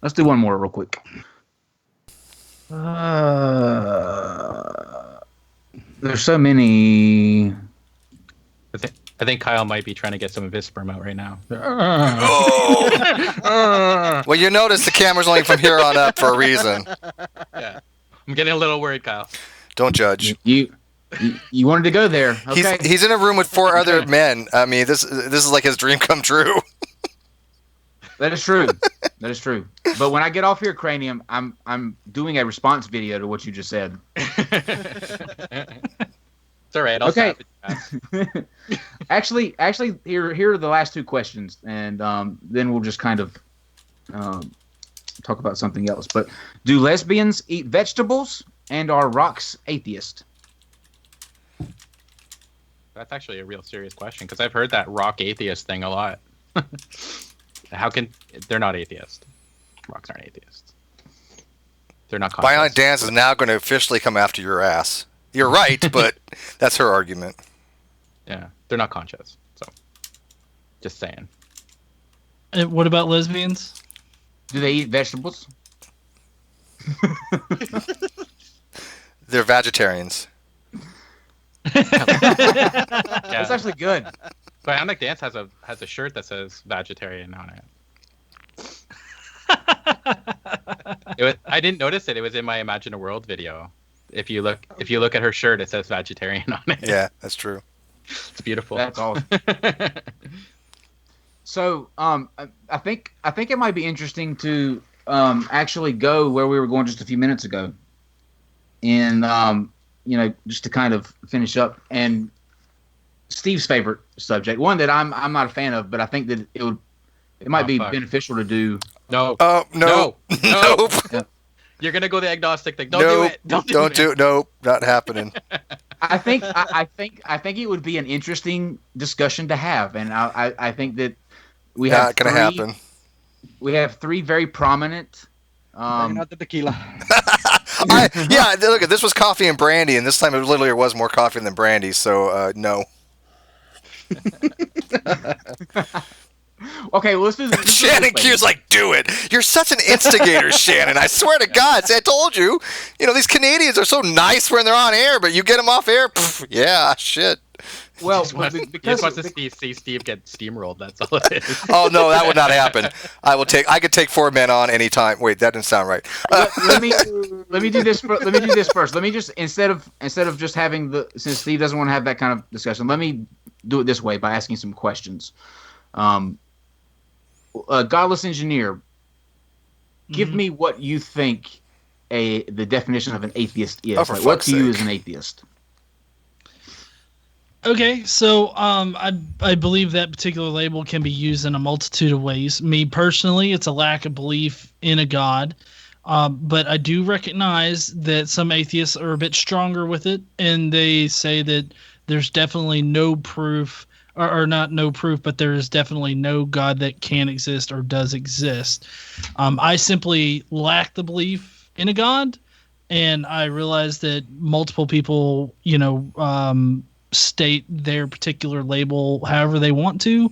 let's do one more real quick. There's so many. I think Kyle might be trying to get some of his sperm out right now. Oh. Well, you notice the camera's only from here on up for a reason. Yeah, I'm getting a little worried, Kyle. Don't judge. You wanted to go there. Okay. He's in a room with 4 other men. I mean, this is like his dream come true. That is true. That is true. But when I get off here, Cranium, I'm doing a response video to what you just said. It's all right. I'll Okay. stop it. Actually, here are the last 2 questions, and then we'll just kind of talk about something else. But do lesbians eat vegetables, and are rocks atheist? That's actually a real serious question because I've heard that rock atheist thing a lot. How can they're not atheist? Rocks aren't atheists. They're not. Bionic Dance is now going to officially come after your ass. You're right, but that's her argument. Yeah, they're not conscious. So, just saying. And what about lesbians? Do they eat vegetables? They're vegetarians. That's actually good. Bionic Dance has a shirt that says vegetarian on it. I didn't notice it. It was in my Imagine a World video. If you look at her shirt, it says vegetarian on it. Yeah, that's true. It's beautiful. That's awesome. So, I think it might be interesting to actually go where we were going just a few minutes ago, and just to kind of finish up, and Steve's favorite subject, one that I'm not a fan of, but I think that it might be beneficial to do. No. No. Nope. Yeah. You're gonna go the agnostic thing. Don't do it. Don't do it. Nope, not happening. I think it would be an interesting discussion to have, and I think that we have not gonna happen. We have 3 very prominent. Not the tequila. Look, this was coffee and brandy, and this time it literally was more coffee than brandy. So no. Okay, well, let's do this. Shannon Q's like, do it. You're such an instigator, Shannon. I swear to God. See, I told you. These Canadians are so nice when they're on air, but you get them off air. Yeah, shit. Well, he just wants to see Steve get steamrolled. That's all it is. Oh no, that would not happen. I could take 4 men on any time. Wait, that didn't sound right. Let me do this. Let me do this first. Let me just instead of just having since Steve doesn't want to have that kind of discussion, let me do it this way by asking some questions. Godless Engineer, give me what you think the definition of an atheist is. What to you is an atheist? Okay, so I believe that particular label can be used in a multitude of ways. Me personally, it's a lack of belief in a god, but I do recognize that some atheists are a bit stronger with it, and they say that there's definitely no proof, or not no proof, but there is definitely no god that can exist or does exist. I simply lack the belief in a god, and I realized that multiple people, state their particular label however they want to,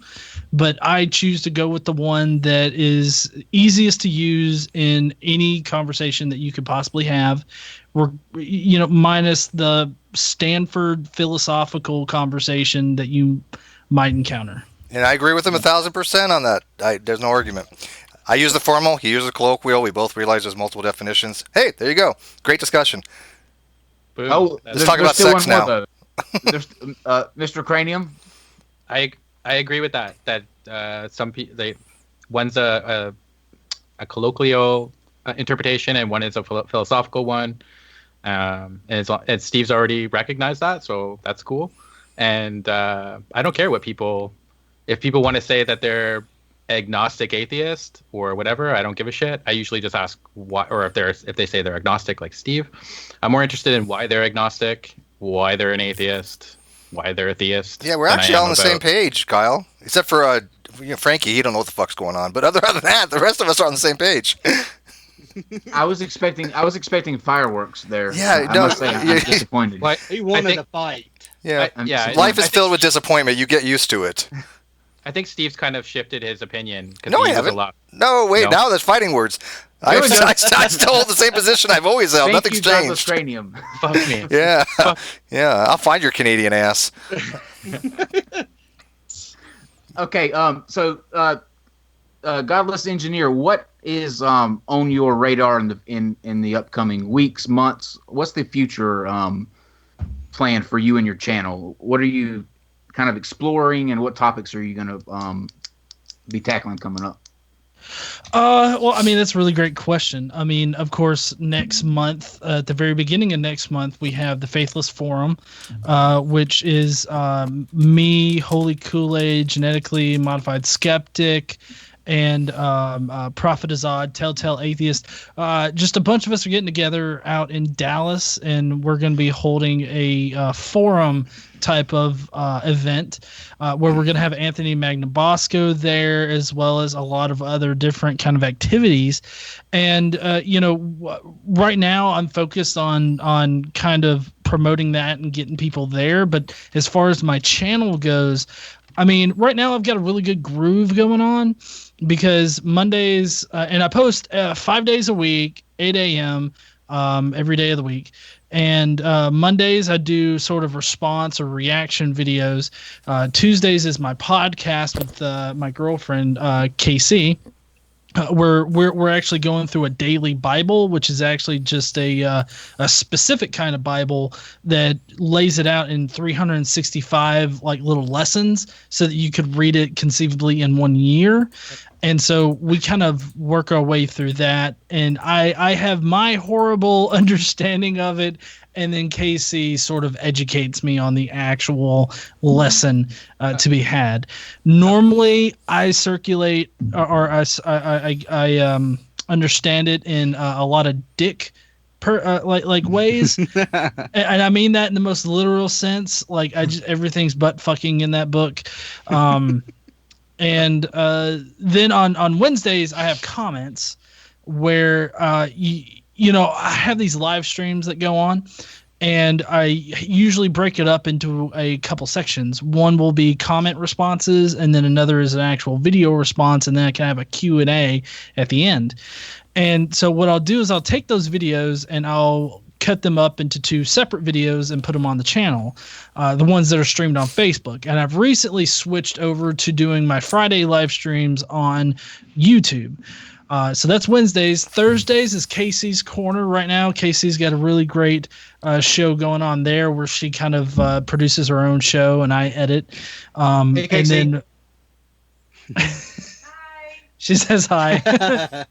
but I choose to go with the one that is easiest to use in any conversation that you could possibly have. Minus the Stanford philosophical conversation that you might encounter. And I agree with him 1,000% on that. There's no argument. I use the formal, he uses the colloquial. We both realize there's multiple definitions. Hey, there you go. Great discussion. Boom. Oh, let's talk about sex now. There's, Mr. Cranium. I agree with that. That some people, one's a colloquial interpretation and one is a philosophical one. And Steve's already recognized that, so that's cool. And I don't care if people want to say that they're agnostic atheist or whatever, I don't give a shit. I usually just ask why, or if they say they're agnostic like Steve, I'm more interested in why they're agnostic, why they're an atheist, why they're a theist. Yeah, we're actually all on the same page, Kyle. Except for Frankie, he don't know what the fuck's going on. But other than that, the rest of us are on the same page. I was expecting fireworks there. Yeah, I must say I'm disappointed. He wanted a fight. Yeah, life is filled with disappointment. You get used to it. I think Steve's kind of shifted his opinion. No, I haven't. No, wait, now there's fighting words. I still hold the same position I've always held. Nothing's changed. Godless Cranium. Fuck me. Yeah, yeah. I'll find your Canadian ass. Okay, so Godless Engineer, what is on your radar in the upcoming weeks, months? What's the future plan for you and your channel? What are you kind of exploring, and what topics are you going to be tackling coming up? Well, I mean, that's a really great question. I mean, of course, next month, at the very beginning of next month, we have the Faithless Forum, which is me, Holy Kool-Aid, Genetically Modified Skeptic, and Prophet Azad, Telltale Atheist. Just a bunch of us are getting together out in Dallas, and we're going to be holding a forum type of event where we're going to have Anthony Magnabosco there, as well as a lot of other different kind of activities. And right now I'm focused on kind of promoting that and getting people there. But as far as my channel goes, I mean, right now I've got a really good groove going on, because Mondays, and I post 5 days a week, 8 a.m. Every day of the week. And Mondays I do sort of response or reaction videos. Tuesdays is my podcast with my girlfriend, KC. We're actually going through a daily Bible, which is actually just a specific kind of Bible that lays it out in 365 like little lessons, so that you could read it conceivably in 1 year. And so we kind of work our way through that, and I have my horrible understanding of it, and then Casey sort of educates me on the actual lesson to be had. Normally, I circulate or I understand it in a lot of dick like ways, and I mean that in the most literal sense. Like everything's butt fucking in that book. And then on Wednesdays I have comments where I have these live streams that go on, and I usually break it up into a couple sections. One will be comment responses, and then another is an actual video response, and then I can have a Q&A at the end. And so what I'll do is I'll take those videos and I'll cut them up into 2 separate videos and put them on the channel, the ones that are streamed on Facebook. And I've recently switched over to doing my Friday live streams on YouTube. So that's Wednesdays. Thursdays is Casey's Corner right now. Casey's got a really great show going on there where she kind of produces her own show and I edit. Hey, Casey. And then she says hi.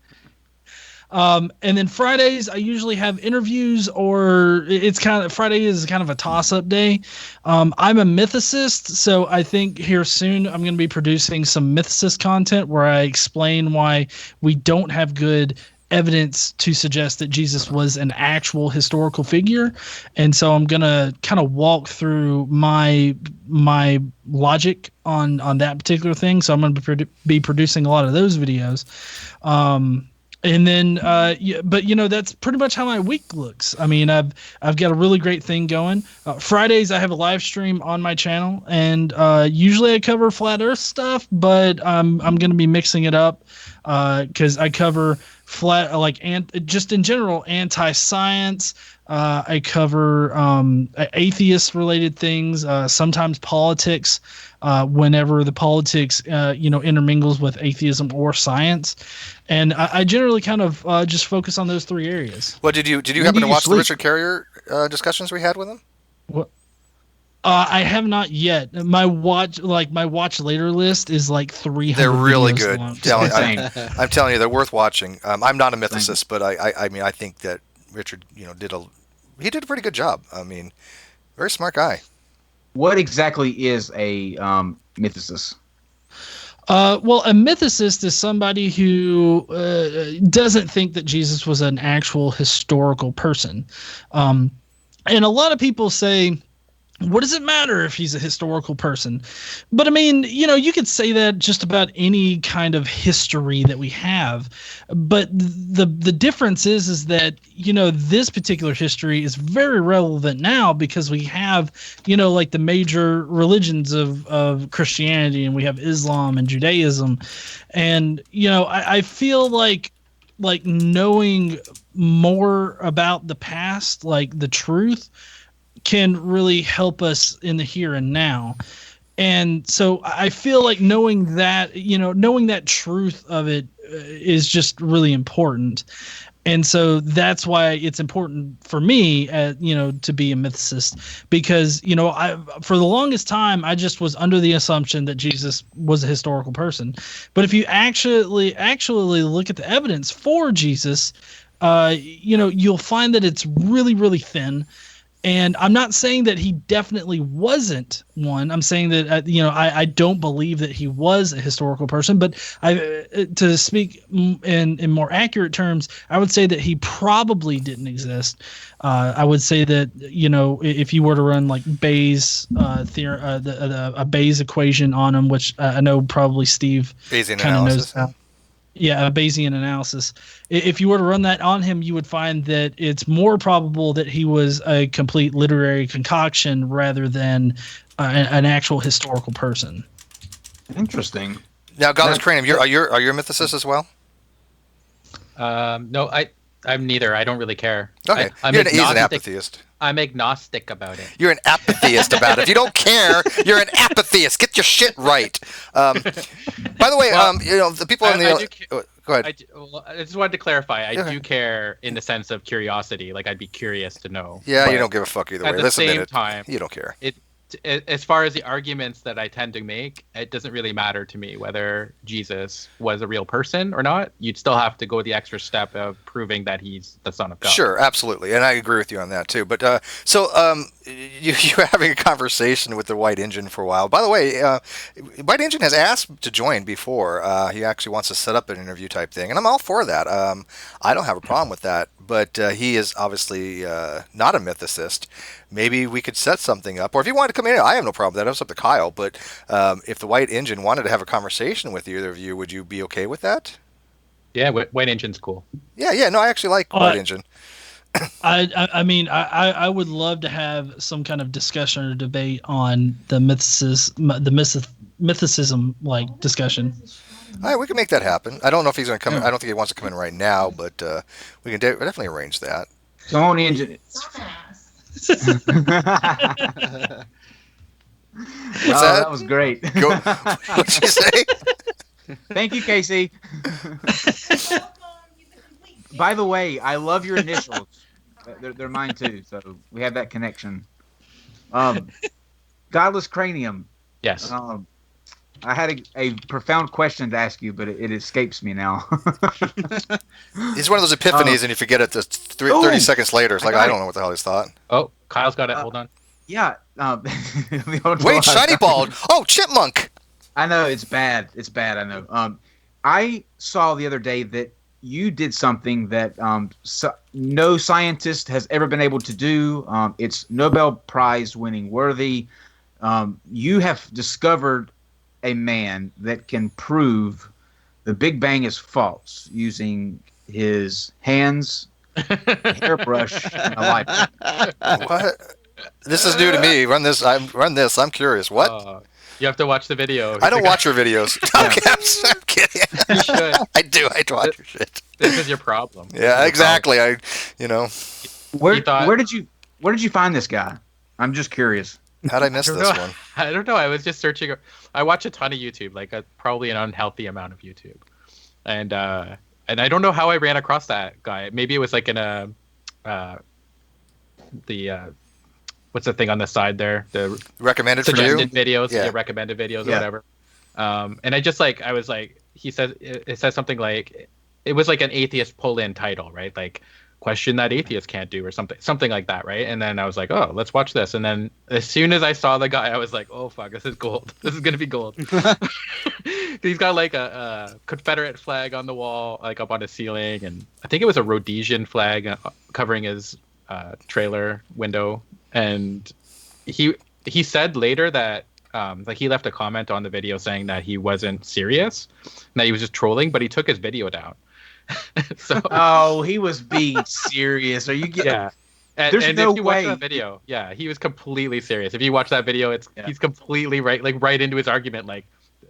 And then Fridays, I usually have interviews, or it's kind of Friday is kind of a toss-up day. I'm a mythicist, so I think here soon I'm going to be producing some mythicist content where I explain why we don't have good evidence to suggest that Jesus was an actual historical figure. And so I'm going to kind of walk through my logic on that particular thing. So I'm going to be producing a lot of those videos. And then, but that's pretty much how my week looks. I mean, I've got a really great thing going. Fridays I have a live stream on my channel, and usually I cover flat Earth stuff, but I'm going to be mixing it up because I cover just in general anti-science. I cover atheist related things, sometimes politics, whenever the politics intermingles with atheism or science. And I generally kind of just focus on those three areas. Well, did you happen to watch the Richard Carrier discussions we had with him? What? I have not yet. My watch later list is like 300. They're really good. Long. I'm telling you, they're worth watching. I'm not a mythicist, but I mean, I think that Richard, did a pretty good job. I mean, very smart guy. What exactly is a mythicist? Well, a mythicist is somebody who doesn't think that Jesus was an actual historical person. And a lot of people say, what does it matter if he's a historical person? But I mean, you could say that just about any kind of history that we have. But the difference is that, this particular history is very relevant now because we have, like the major religions of Christianity, and we have Islam and Judaism. And, I feel like knowing more about the past, like the truth, can really help us in the here and now. And so I feel like knowing that truth of it is just really important. And so that's why it's important for me, to be a mythicist, because, for the longest time, I just was under the assumption that Jesus was a historical person. But if you actually look at the evidence for Jesus, you'll find that it's really, really thin. And I'm not saying that he definitely wasn't one. I'm saying that, I don't believe that he was a historical person. But to speak in more accurate terms, I would say that he probably didn't exist. I would say that, if you were to run like Bayes' theory, a Bayes equation on him, which I know probably Steve Bayesian kind of knows analysis. about. Yeah, a Bayesian analysis. If you were to run that on him, you would find that it's more probable that he was a complete literary concoction rather than an actual historical person. Interesting. Now, Godless Cranium, are you a mythicist as well? No, I'm neither. I don't really care. Okay, he's an atheist. I'm agnostic about it. You're an atheist about it. If you don't care, you're an atheist. Get your shit right. By the way, the people in the... Go ahead. I just wanted to clarify. I do care in the sense of curiosity. Like, I'd be curious to know. Yeah, you don't give a fuck either way. At the same time, you don't care. As far as the arguments that I tend to make, it doesn't really matter to me whether Jesus was a real person or not. You'd still have to go the extra step of proving that he's the Son of God. Sure, absolutely, and I agree with you on that too. But you were having a conversation with the White Engine for a while. By the way, White Engine has asked to join before. He actually wants to set up an interview type thing, and I'm all for that. I don't have a problem with that. But he is obviously not a mythicist. Maybe we could set something up. Or if you wanted to come in, I have no problem with that. It's up to Kyle. But if the White Engine wanted to have a conversation with either of you, would you be okay with that? Yeah, White Engine's cool. Yeah. No, I actually like White Engine. I mean, I would love to have some kind of discussion or debate on the mythicism like discussion. All right, we can make that happen. I don't know if he's going to come in. I don't think he wants to come in right now, but we can definitely arrange that. Come on, Engine. What's that? That was great. What'd you say? Thank you, Casey. By the way, I love your initials. They're mine too, so we have that connection. Godless Cranium. Yes. I had a profound question to ask you, but it escapes me now. It's one of those epiphanies, and you forget it 30 seconds later. It's like, I don't know what the hell he's thought. Oh, Kyle's got it. Hold on. Yeah. Wait, shiny bald. Oh, chipmunk. I know, it's bad. It's bad, I know. I saw the other day that you did something that no scientist has ever been able to do. It's Nobel Prize winning worthy. You have discovered a man that can prove the Big Bang is false using his hands, hairbrush, and a lighter. What? This is new to me. Run this. I'm curious. What? You have to watch the video. I don't watch your videos. Okay, I'm kidding. You should. I do. I watch your shit. This is your problem. Yeah, exactly. Where did you find this guy? I'm just curious. How'd I miss this one? I don't know. I was just searching. I watch a ton of YouTube, like probably an unhealthy amount of YouTube, and I don't know how I ran across that guy. Maybe it was like in what's the thing on the side there? The recommended suggested for you? videos, yeah, recommended videos or whatever. And I was like, he said it says something like, it was like an atheist pull-in title, right? Like, question that atheists can't do or something like that, right? And then I was like, oh, let's watch this. And then as soon as I saw the guy, I was like, oh fuck, this is gold. This is gonna be gold. He's got like a Confederate flag on the wall, like up on his ceiling, and I think it was a Rhodesian flag covering his trailer window. And he said later that like he left a comment on the video saying that he wasn't serious, that he was just trolling, but he took his video down. So he was being serious. Are you getting? Yeah. And if you watch that video, he was completely serious. If you watch that video, he's completely right into his argument. Like,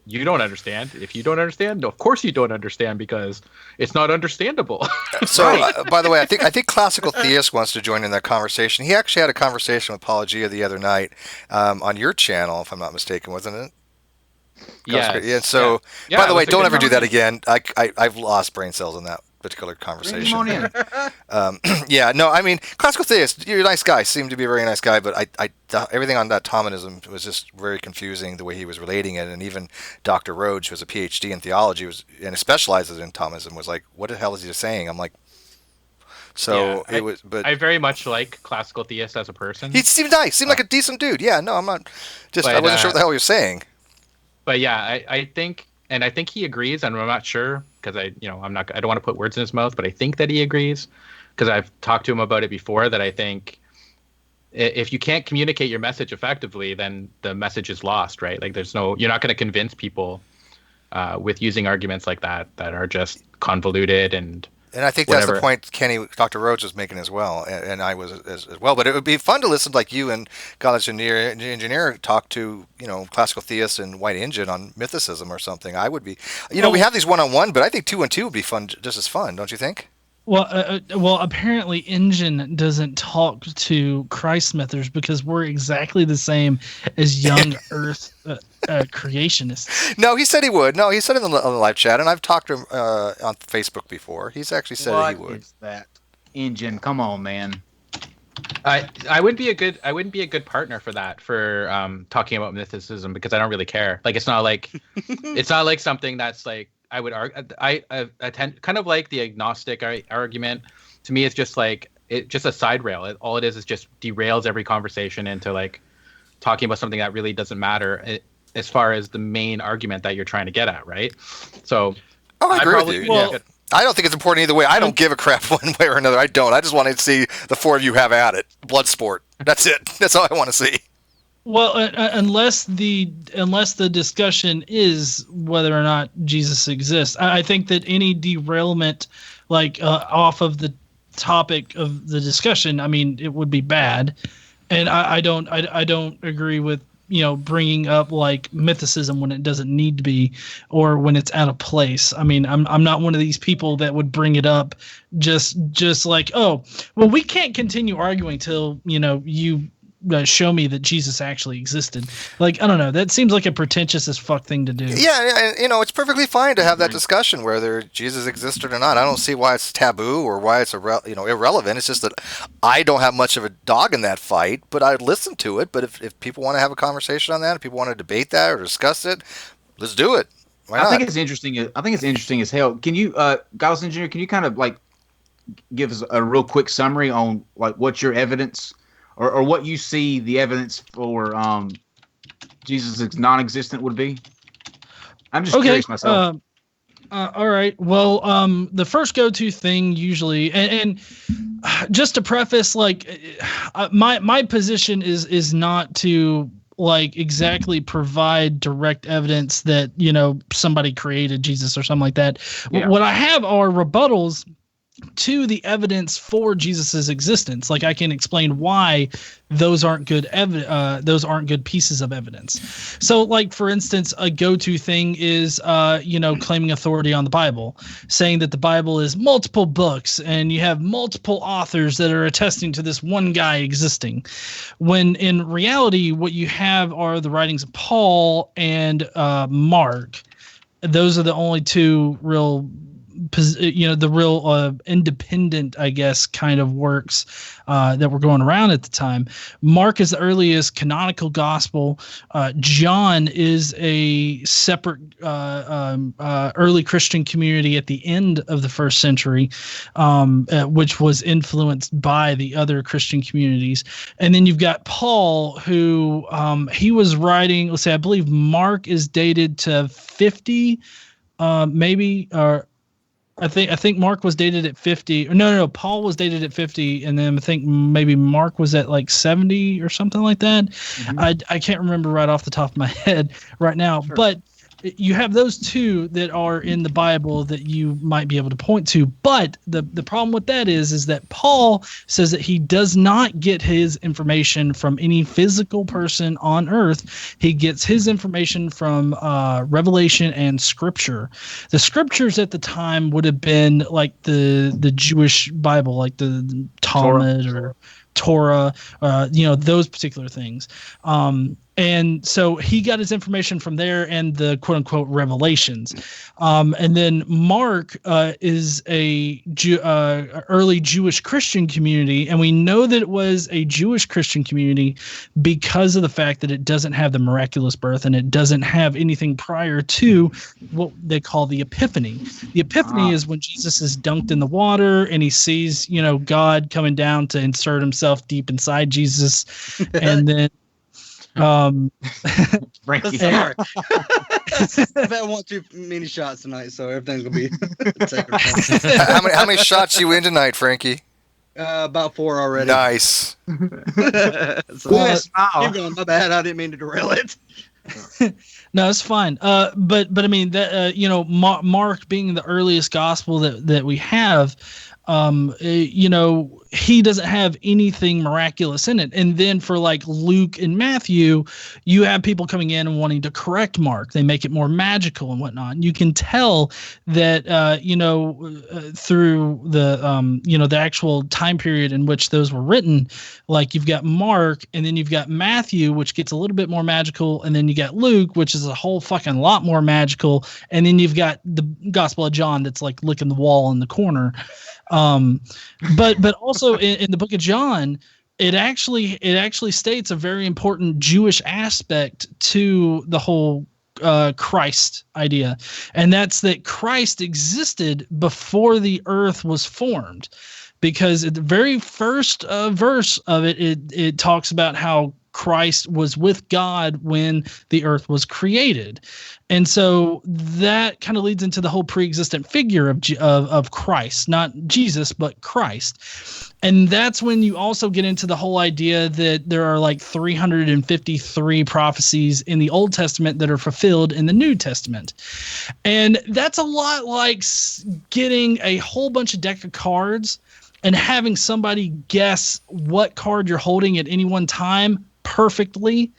you don't understand. If you don't understand, of course you don't understand, because it's not understandable. So, by the way, I think Classical Theist wants to join in that conversation. He actually had a conversation with Apologia the other night on your channel, if I'm not mistaken, wasn't it? Yeah. So, by the way, don't ever do that again. I've lost brain cells in that particular conversation. Bring him on in. Yeah. No, I mean, Classical Theist, you're a nice guy. Seemed to be a very nice guy, but everything on that Thomanism was just very confusing, the way he was relating it. And even Dr. Rhodes, who has a PhD in theology, and specializes in Thomanism, was like, "What the hell is he saying?" I'm like, it was. But I very much like Classical Theist as a person. He seemed nice. Seemed like a decent dude. Yeah. No, I'm not. I wasn't sure what the hell he was saying. But yeah, I think he agrees, and I'm not sure because I don't want to put words in his mouth, but I think that he agrees because I've talked to him about it before, that I think if you can't communicate your message effectively, then the message is lost, right? Like you're not going to convince people with using arguments like that are just convoluted and I think that's the point Dr. Rhodes was making as well, and I was as well. But it would be fun to listen to, like you and Godless Engineer talk to, Classical Theist and White Engine on mythicism or something. I would be, we have these one-on-one, but I think 2-on-2 would be fun, just as fun, don't you think? Well, apparently Engine doesn't talk to Christ mythers because we're exactly the same as young Earth creationists. No, he said he would. No, he said it on the live chat, and I've talked to him on Facebook before. He's actually said he would. What is that? Engine, come on, man. I wouldn't be a good partner for that, for talking about mythicism, because I don't really care. Like, it's not like something that's like, I would argue. I tend kind of like the agnostic argument. To me, it's just like just a side rail. All it is just derails every conversation into like talking about something that really doesn't matter as far as the main argument that you're trying to get at, right? So, I agree with you. I don't think it's important either way. I don't give a crap one way or another. I don't. I just want to see the four of you have at it. Blood sport. That's it. That's all I want to see. Well, unless the discussion is whether or not Jesus exists, I think that any derailment, like off of the topic of the discussion, I mean, it would be bad. And I don't agree with bringing up like mythicism when it doesn't need to be, or when it's out of place. I mean, I'm not one of these people that would bring it up just like, oh, well, we can't continue arguing till you show me that Jesus actually existed. Like, I don't know. That seems like a pretentious as fuck thing to do. Yeah, and it's perfectly fine to have that discussion whether Jesus existed or not. I don't see why it's taboo or why it's irrelevant. It's just that I don't have much of a dog in that fight, but I'd listen to it. But if people want to have a conversation on that, if people want to debate that or discuss it, let's do it. Why not? I think it's interesting as hell. Can you, Godless Engineer, can you kind of like give us a real quick summary on like what's your evidence? Or what you see the evidence for Jesus' non-existent would be? I'm just curious myself. All right. Well, the first go-to thing usually, and just to preface, like, my position is not to like exactly provide direct evidence that somebody created Jesus or something like that. Yeah. What I have are rebuttals to the evidence for Jesus's existence. Like I can explain why those aren't good pieces of evidence. So like for instance, a go-to thing is claiming authority on the Bible, saying that the Bible is multiple books and you have multiple authors that are attesting to this one guy existing. When in reality what you have are the writings of Paul and Mark. Those are the only two real independent, I guess, kind of works that were going around at the time. Mark is the earliest canonical gospel. John is a separate early Christian community at the end of the first century, which was influenced by the other Christian communities. And then you've got Paul, who he was writing, let's say, I believe Mark is dated to 50, maybe, or I think Mark was dated at 50. No, Paul was dated at 50, and then I think maybe Mark was at like 70 or something like that. Mm-hmm. I can't remember right off the top of my head right now, sure. But you have those two that are in the Bible that you might be able to point to. But the problem with that is that Paul says that he does not get his information from any physical person on earth. He gets his information from Revelation and Scripture. The Scriptures at the time would have been like the Jewish Bible, like the Talmud or Torah, those particular things. And so he got his information from there and the quote unquote revelations. And then Mark is a early Jewish Christian community. And we know that it was a Jewish Christian community because of the fact that it doesn't have the miraculous birth and it doesn't have anything prior to what they call the Epiphany. The Epiphany is when Jesus is dunked in the water and he sees, God coming down to insert himself deep inside Jesus. And then Frankie. Sorry. I've had one too many shots tonight, so everything's gonna be taken. How many shots you in tonight, Frankie? About 4 already. Nice. So, keep going. My bad. I didn't mean to derail it. No, it's fine. But I mean that Mark being the earliest gospel that we have, he doesn't have anything miraculous in it. And then for like Luke and Matthew, you have people coming in and wanting to correct Mark. They make it more magical and whatnot. And you can tell that, through the actual time period in which those were written, like you've got Mark and then you've got Matthew, which gets a little bit more magical. And then you got Luke, which is a whole fucking lot more magical. And then you've got the Gospel of John that's like licking the wall in the corner. But also in the book of John, it actually states a very important Jewish aspect to the whole Christ idea, and that's that Christ existed before the earth was formed, because at the very first verse of it talks about how Christ was with God when the earth was created. And so that kind of leads into the whole pre-existent figure of Christ, not Jesus, but Christ. And that's when you also get into the whole idea that there are like 353 prophecies in the Old Testament that are fulfilled in the New Testament. And that's a lot like getting a whole bunch of deck of cards and having somebody guess what card you're holding at any one time perfectly.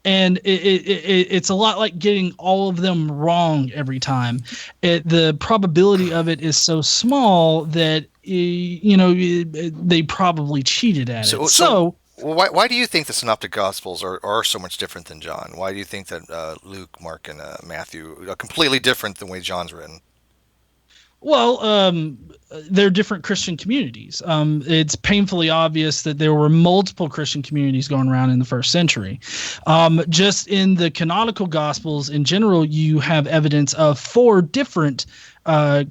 And it's a lot like getting all of them wrong every time. The probability of it is so small that they probably cheated at it. So why do you think the Synoptic Gospels are so much different than John? Why do you think that Luke, Mark, and Matthew are completely different than the way John's written? Well, they're different Christian communities. It's painfully obvious that there were multiple Christian communities going around in the first century. Just in the canonical Gospels in general, you have evidence of 4 different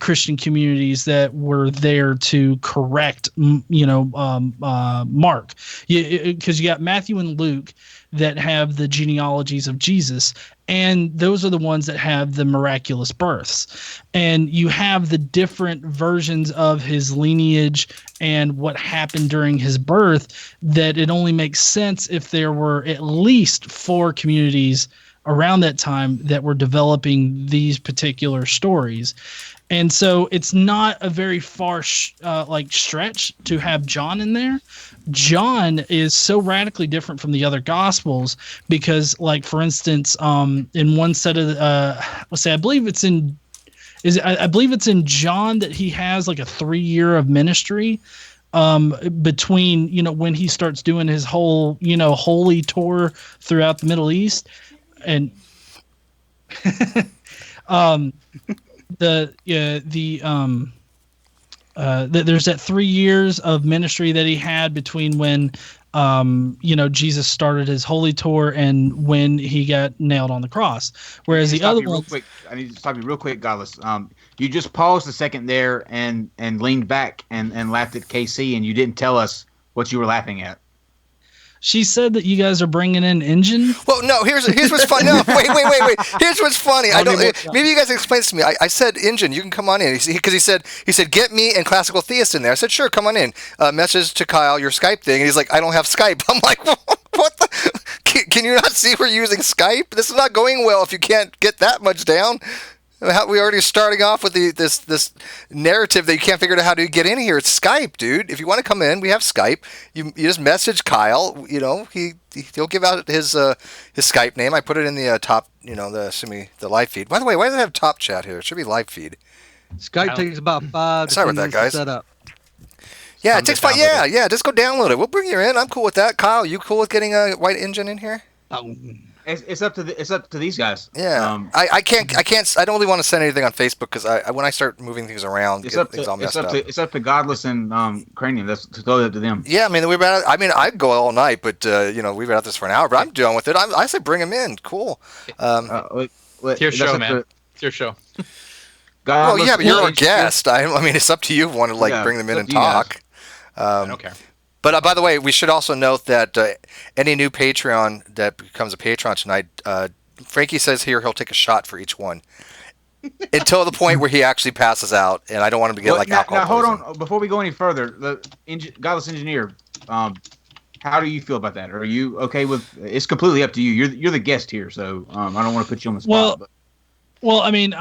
Christian communities that were there to correct, Mark. Because you got Matthew and Luke that have the genealogies of Jesus, and those are the ones that have the miraculous births. And you have the different versions of his lineage and what happened during his birth, that it only makes sense if there were at least 4 communities around that time that were developing these particular stories. And so it's not a very far stretch to have John in there. John is so radically different from the other gospels because, like, for instance, in one set of I believe it's in John that he has like a 3 year of ministry between, you know, when he starts doing his whole, you know, holy tour throughout the Middle East. And there's that 3 years of ministry that he had between when you know, Jesus started his holy tour and when he got nailed on the cross. Whereas the other one, I need to stop you real quick, Godless. You just paused a second there and leaned back and laughed at KC, and you didn't tell us what you were laughing at. she said that you guys are bringing in Engine. Well, no. Here's what's funny. No, wait. Here's what's funny. I don't. Maybe you guys explain this to me. I said, Engine, you can come on in because he said get me and Classical Theist in there. I said, sure, come on in. Message to Kyle your Skype thing, and he's like, I don't have Skype. I'm like, what the? Can you not see we're using Skype? This is not going well if you can't get that much down. We already starting off with this narrative that you can't figure out how to get in here. It's Skype, dude. If you want to come in, we have Skype. You just message Kyle. You know, he'll give out his Skype name. I put it in the top. You know, the live feed. By the way, why does it have top chat here? It should be live feed. Skype takes about 5 to 10 minutes to set up. Yeah, it takes 5. Yeah. Just go download it. We'll bring you in. I'm cool with that. Kyle, you cool with getting a White Engine in here? Oh. It's up to these guys. Yeah, I can't. I don't really want to send anything on Facebook because when I start moving things around, things all messed up. It's up to Godless and Cranium. That's totally up to them. Yeah, I mean I'd go all night, but you know, we've been at this for an hour. But I'm done with it. I say bring him in. Cool. It's your show, man. It's your show. Well, yeah, but you're our guest. I mean, it's up to you if you want to bring them in and talk. I don't care. But by the way, we should also note that any new Patreon that becomes a Patreon tonight, Frankie says here he'll take a shot for each one until the point where he actually passes out, and I don't want him to get alcohol. Now, hold on. Before we go any further, the Godless Engineer, how do you feel about that? Are you okay with? It's completely up to you. You're the guest here, so I don't want to put you on the spot. Well, I mean,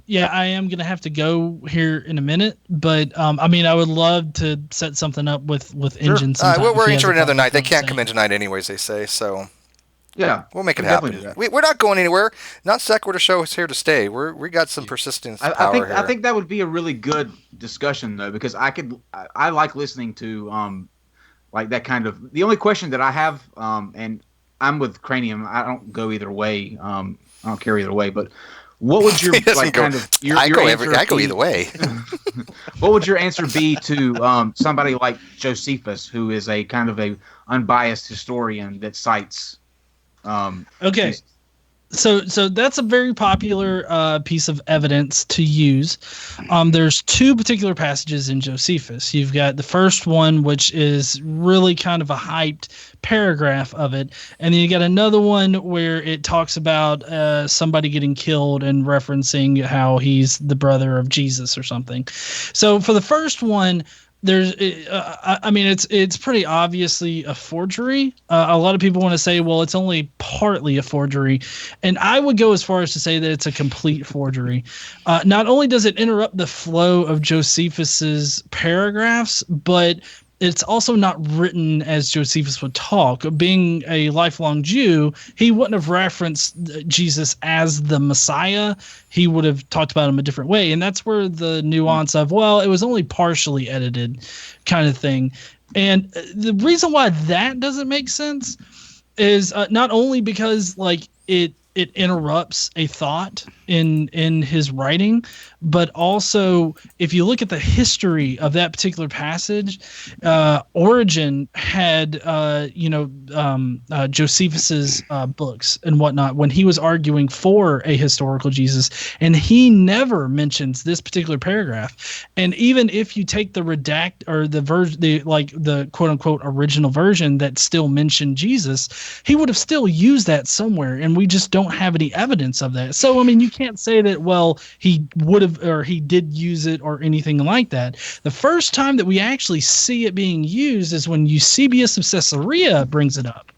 yeah, I am going to have to go here in a minute, but I mean, I would love to set something up with Engine. We're in for another night. They can't come in tonight anyways, they say, so yeah, we'll make it happen. We're not going anywhere. Nonsequitur show is here to stay. We got some persistence power here. I think that would be a really good discussion, though, because I like listening to like that kind of. The only question that I have, and I'm with Cranium, I don't go either way. I don't care either way, but. What would your I go either way. What would your answer be to somebody like Josephus, who is a kind of a unbiased historian that cites? Okay, so that's a very popular piece of evidence to use. There's two particular passages in Josephus. You've got the first one, which is really kind of a hyped paragraph of it, and then you got another one where it talks about somebody getting killed and referencing how he's the brother of Jesus or something. So for the first one, there's I mean it's pretty obviously a forgery. A lot of people want to say, well, it's only partly a forgery, and I would go as far as to say that it's a complete forgery. Not only does it interrupt the flow of Josephus's paragraphs, but it's also not written as Josephus would talk. Being a lifelong Jew, he wouldn't have referenced Jesus as the Messiah. He would have talked about him a different way. And that's where the nuance of, well, it was only partially edited kind of thing. And the reason why that doesn't make sense is not only because like it interrupts a thought in his writing, but also if you look at the history of that particular passage, Origen had Josephus's books and whatnot when he was arguing for a historical Jesus, and he never mentions this particular paragraph. And even if you take the redact or the version, the quote unquote original version that still mentioned Jesus, he would have still used that somewhere, and we just don't have any evidence of that. So I mean, you can't say that, well, he would have or he did use it or anything like that. The first time that we actually see it being used is when Eusebius of Caesarea brings it up.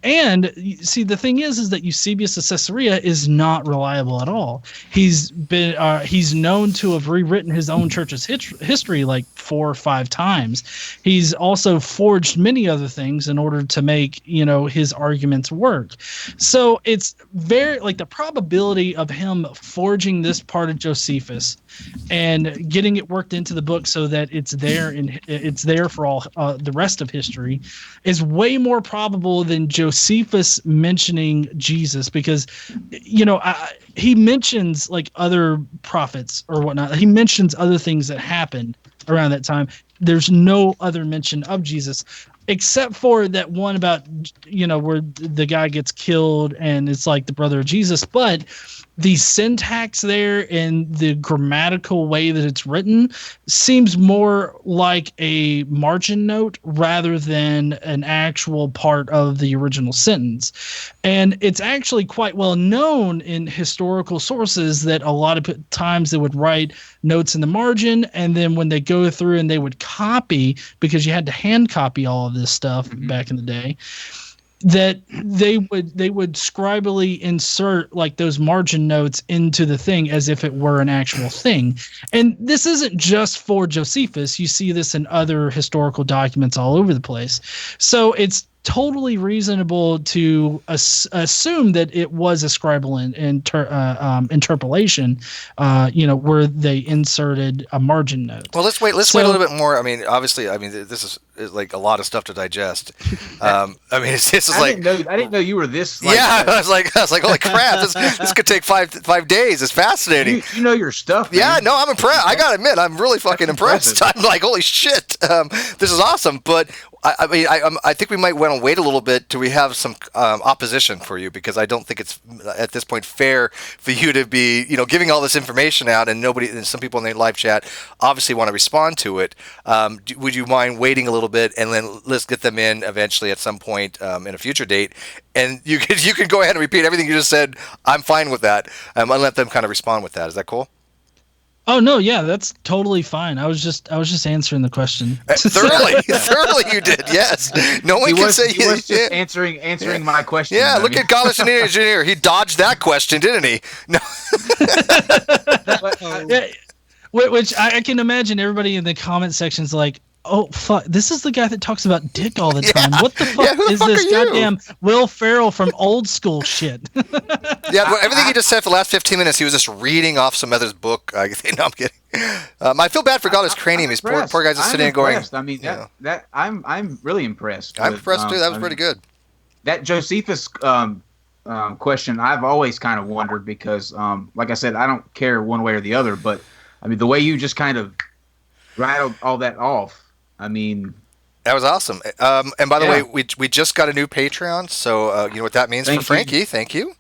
And see, the thing is that Eusebius of Caesarea is not reliable at all. He's known to have rewritten his own church's history like 4 or 5 times. He's also forged many other things in order to make, his arguments work. So it's very like the probability of him forging this part of Josephus and getting it worked into the book so that it's there for all the rest of history is way more probable than Josephus mentioning Jesus, because he mentions like other prophets or whatnot. He mentions other things that happened around that time. There's no other mention of Jesus except for that one about where the guy gets killed and it's like the brother of Jesus. But the syntax there and the grammatical way that it's written seems more like a margin note rather than an actual part of the original sentence. And it's actually quite well known in historical sources that a lot of times they would write notes in the margin, and then when they go through and they would copy, because you had to hand copy all of this stuff back in the day, that they would scribally insert like those margin notes into the thing as if it were an actual thing. And this isn't just for Josephus. You see this in other historical documents all over the place. So it's totally reasonable to assume that it was a scribal interpolation, where they inserted a margin note. Well, let's wait a little bit more. I mean, obviously, this is like a lot of stuff to digest. It's just like I didn't know you were this. I was like, holy crap! This could take 5 days. It's fascinating. You know your stuff. Man. Yeah, no, I'm impressed. I gotta admit, I'm really fucking impressed. I'm like, holy shit, this is awesome. But I think we might want to wait a little bit till we have some opposition for you, because I don't think it's at this point fair for you to be, giving all this information out and some people in the live chat obviously want to respond to it. Would you mind waiting a little bit and then let's get them in eventually at some point in a future date? And you can go ahead and repeat everything you just said. I'm fine with that. And let them kind of respond with that. Is that cool? Oh no, yeah, that's totally fine. I was just answering the question. Thoroughly you did. Yes, no one can say he was just answering my question. Yeah, look at Godless Engineer. He dodged that question, didn't he? No. Yeah, which I can imagine everybody in the comment section's like, oh fuck, this is the guy that talks about dick all the time. What the fuck is this goddamn Will Ferrell from old school shit? Yeah, everything he just said for the last 15 minutes, he was just reading off some other's book. No, I'm kidding. I feel bad for Godless Cranium. These poor guys are sitting and going. I mean, I'm really impressed. I'm impressed too. That was pretty good. That Josephus question, I've always kind of wondered, because, like I said, I don't care one way or the other, but I mean, the way you just kind of rattled all that off. I mean, that was awesome. And by the way, we just got a new Patreon, so you know what that means for Frankie. Thank you.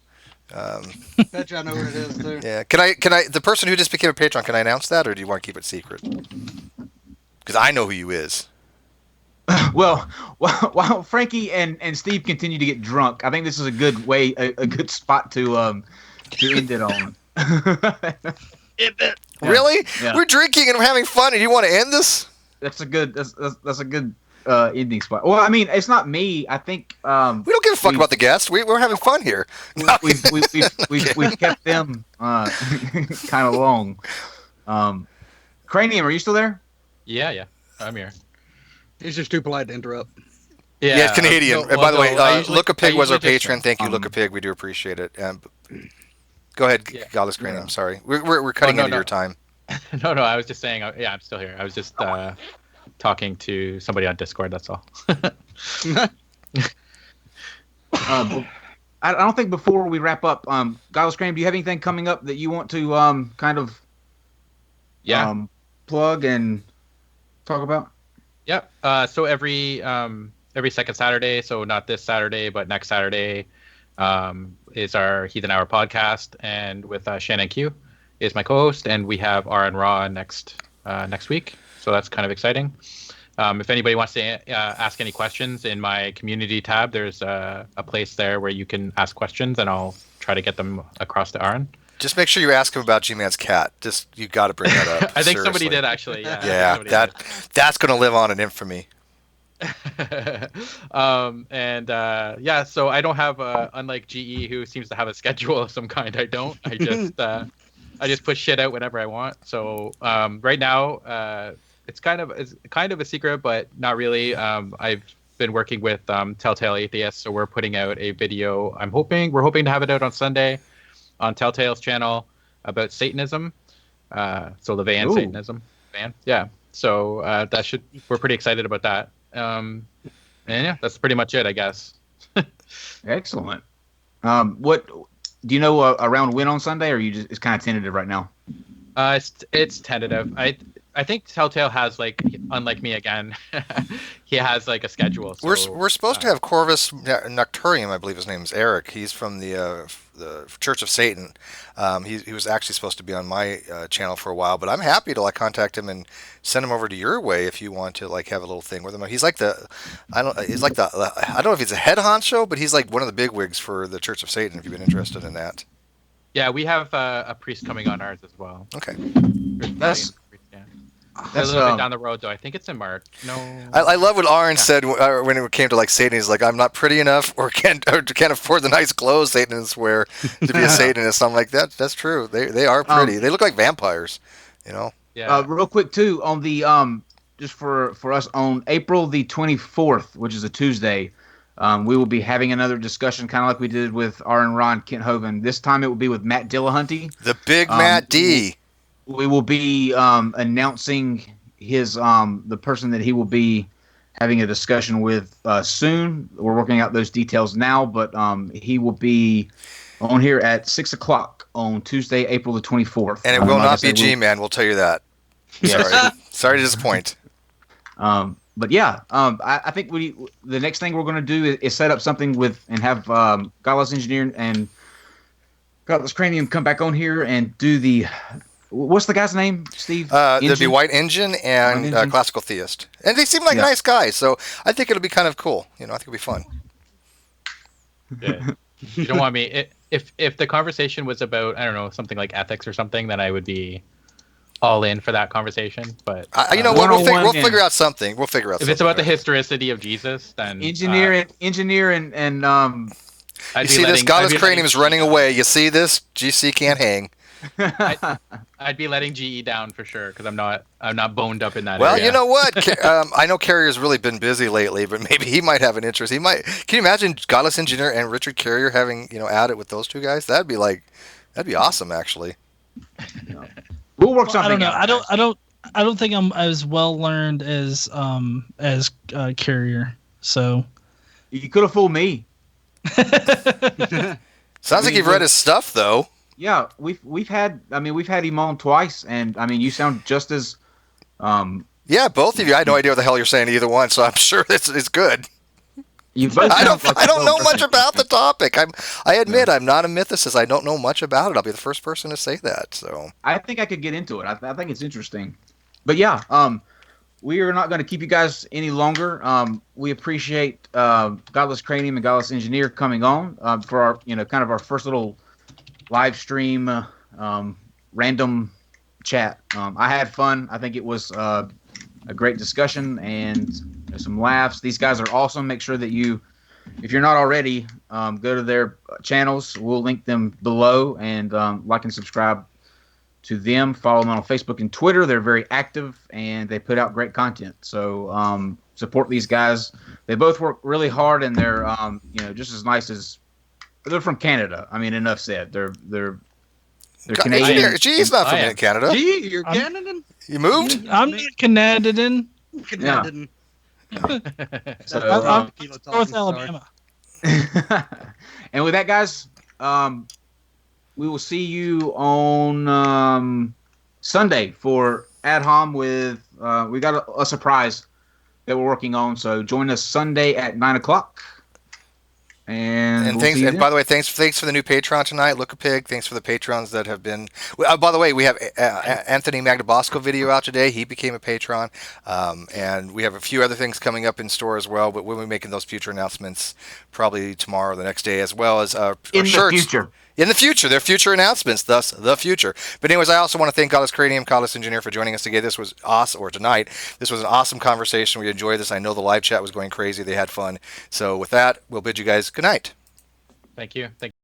Bet you I know what it is too. Yeah. Can I? The person who just became a patron, can I announce that, or do you want to keep it secret? Because I know who you is. Well, while Frankie and Steve continue to get drunk, I think this is a good way, a good spot to end it on. Really? Yeah. We're drinking and we're having fun, and you want to end this? That's a good ending spot. Well, I mean, it's not me. I think we don't give a fuck about the guests. We're having fun here. We've kept them kind of long. Cranium, are you still there? Yeah, I'm here. He's just too polite to interrupt. Yeah, it's Canadian. And by the way, Look a Pig was our patron. Thank you, Look a Pig. We do appreciate it. Go ahead, Godless Cranium. I'm sorry. We're cutting into your time. No, I was just saying. Yeah, I'm still here. I was just talking to somebody on Discord. That's all. I don't think before we wrap up, Godless Cranium, do you have anything coming up that you want to kind of plug and talk about? Yep. So every second Saturday, so not this Saturday, but next Saturday, is our Heathen Hour podcast, and with Shannon Q is my co-host, and we have R and Raw next week. So that's kind of exciting. If anybody wants to ask any questions in my community tab, there's a place there where you can ask questions, and I'll try to get them across to Aaron. Just make sure you ask him about G-Man's cat. You got to bring that up. I think seriously. somebody did actually. Yeah, that's going to live on in infamy. Yeah, so I don't have unlike GE who seems to have a schedule of some kind. I don't. I just push shit out whenever I want. So right now it's kind of a secret, but not really. I've been working with Telltale Atheist, so we're putting out a video. We're hoping to have it out on Sunday on Telltale's channel about Satanism. So LeVan Satanism. Van. Yeah. So we're pretty excited about that. And yeah, that's pretty much it, I guess. Excellent. What do you know around when on Sunday, or are you just it's kind of tentative right now? It's tentative. I think Telltale has, like, unlike me again, he has like a schedule. So, we're supposed to have Corvus Nocturium, I believe his name is Eric. He's from the Church of Satan. He was actually supposed to be on my channel for a while, but I'm happy to like contact him and send him over to your way if you want to like have a little thing with him. He's like I don't know if he's a head honcho, but he's like one of the big wigs for the Church of Satan. If you've been interested in that. Yeah, we have a priest coming on ours as well. Okay. That's a little bit down the road, though. I think it's in March. No. I love what Aaron said when it came to like Satan. He's like, I'm not pretty enough or can't afford the nice clothes Satanists wear to be a Satanist. I'm like, that's true. They are pretty. They look like vampires, you know. Yeah. Real quick too on the just for us on April the 24th, which is a Tuesday. We will be having another discussion, kind of like we did with Aaron Ron Kent Hovind. This time it will be with Matt Dillahunty. The big Matt D. We will be announcing his the person that he will be having a discussion with soon. We're working out those details now, but he will be on here at 6:00 on Tuesday, April the 24th. And it will not be G-Man, we'll tell you that. Yes. Sorry to disappoint. But yeah, I think the next thing we're going to do is set up something with and have Godless Engineer and Godless Cranium come back on here and do the. What's the guy's name, Steve? There'd be White Engine and Classical Theist. And they seem like nice guys, so I think it'll be kind of cool. You know, I think it'll be fun. Yeah. You don't want me... If the conversation was about, I don't know, something like ethics or something, then I would be all in for that conversation. But you know what? We'll figure out something. We'll figure out something. If it's about the historicity of Jesus, then... Engineer and you see this? Godless Cranium is running away. You see this? GC can't hang. I'd be letting GE down for sure because I'm not boned up in that well, area. You know what? I know Carrier's really been busy lately, but maybe he might have an interest. He might. Can you imagine Godless Engineer and Richard Carrier having at it with those two guys? That'd be awesome, actually. We'll work something out. I don't think I'm as well learned as Carrier. So you could have fooled me. Sounds like you've read his stuff, though. Yeah, we've had him on twice, and I mean, you sound just as. Yeah, both of you. I had no idea what the hell you're saying either one, so I'm sure it's good. I don't know much about the topic. I admit I'm not a mythicist. I don't know much about it. I'll be the first person to say that. So I think I could get into it. I think it's interesting, but yeah, we are not going to keep you guys any longer. We appreciate Godless Cranium and Godless Engineer coming on for our kind of our first little live stream random chat. I had fun. I think it was a great discussion and some laughs. These guys are awesome. Make sure that if you're not already, go to their channels. We'll link them below and like and subscribe to them. Follow them on Facebook and Twitter. They're very active and they put out great content. So support these guys. They both work really hard and they're just as nice as. They're from Canada. I mean, enough said. They're Canadian. Geez, not from Canada. Gee, you're Canadian? You moved? I'm not Canadian. Canadian. Yeah. So, I'm North Alabama. And with that, guys, we will see you on Sunday for Ad Hom with we got a surprise that we're working on. So join us Sunday at 9:00. And thanks. And by the way, thanks for the new Patreon tonight, Look a Pig. Thanks for the patrons that have been. By the way, we have Anthony Magnabosco video out today. He became a patron, and we have a few other things coming up in store as well. But we'll be making those future announcements probably tomorrow or the next day, as well as in the future. In the future, their future announcements, thus the future. But anyways, I also want to thank Godless Cranium, Godless Engineer for joining us today. This was awesome, or tonight. This was an awesome conversation. We enjoyed this. I know the live chat was going crazy. They had fun. So with that, we'll bid you guys good night. Thank you. Thank you.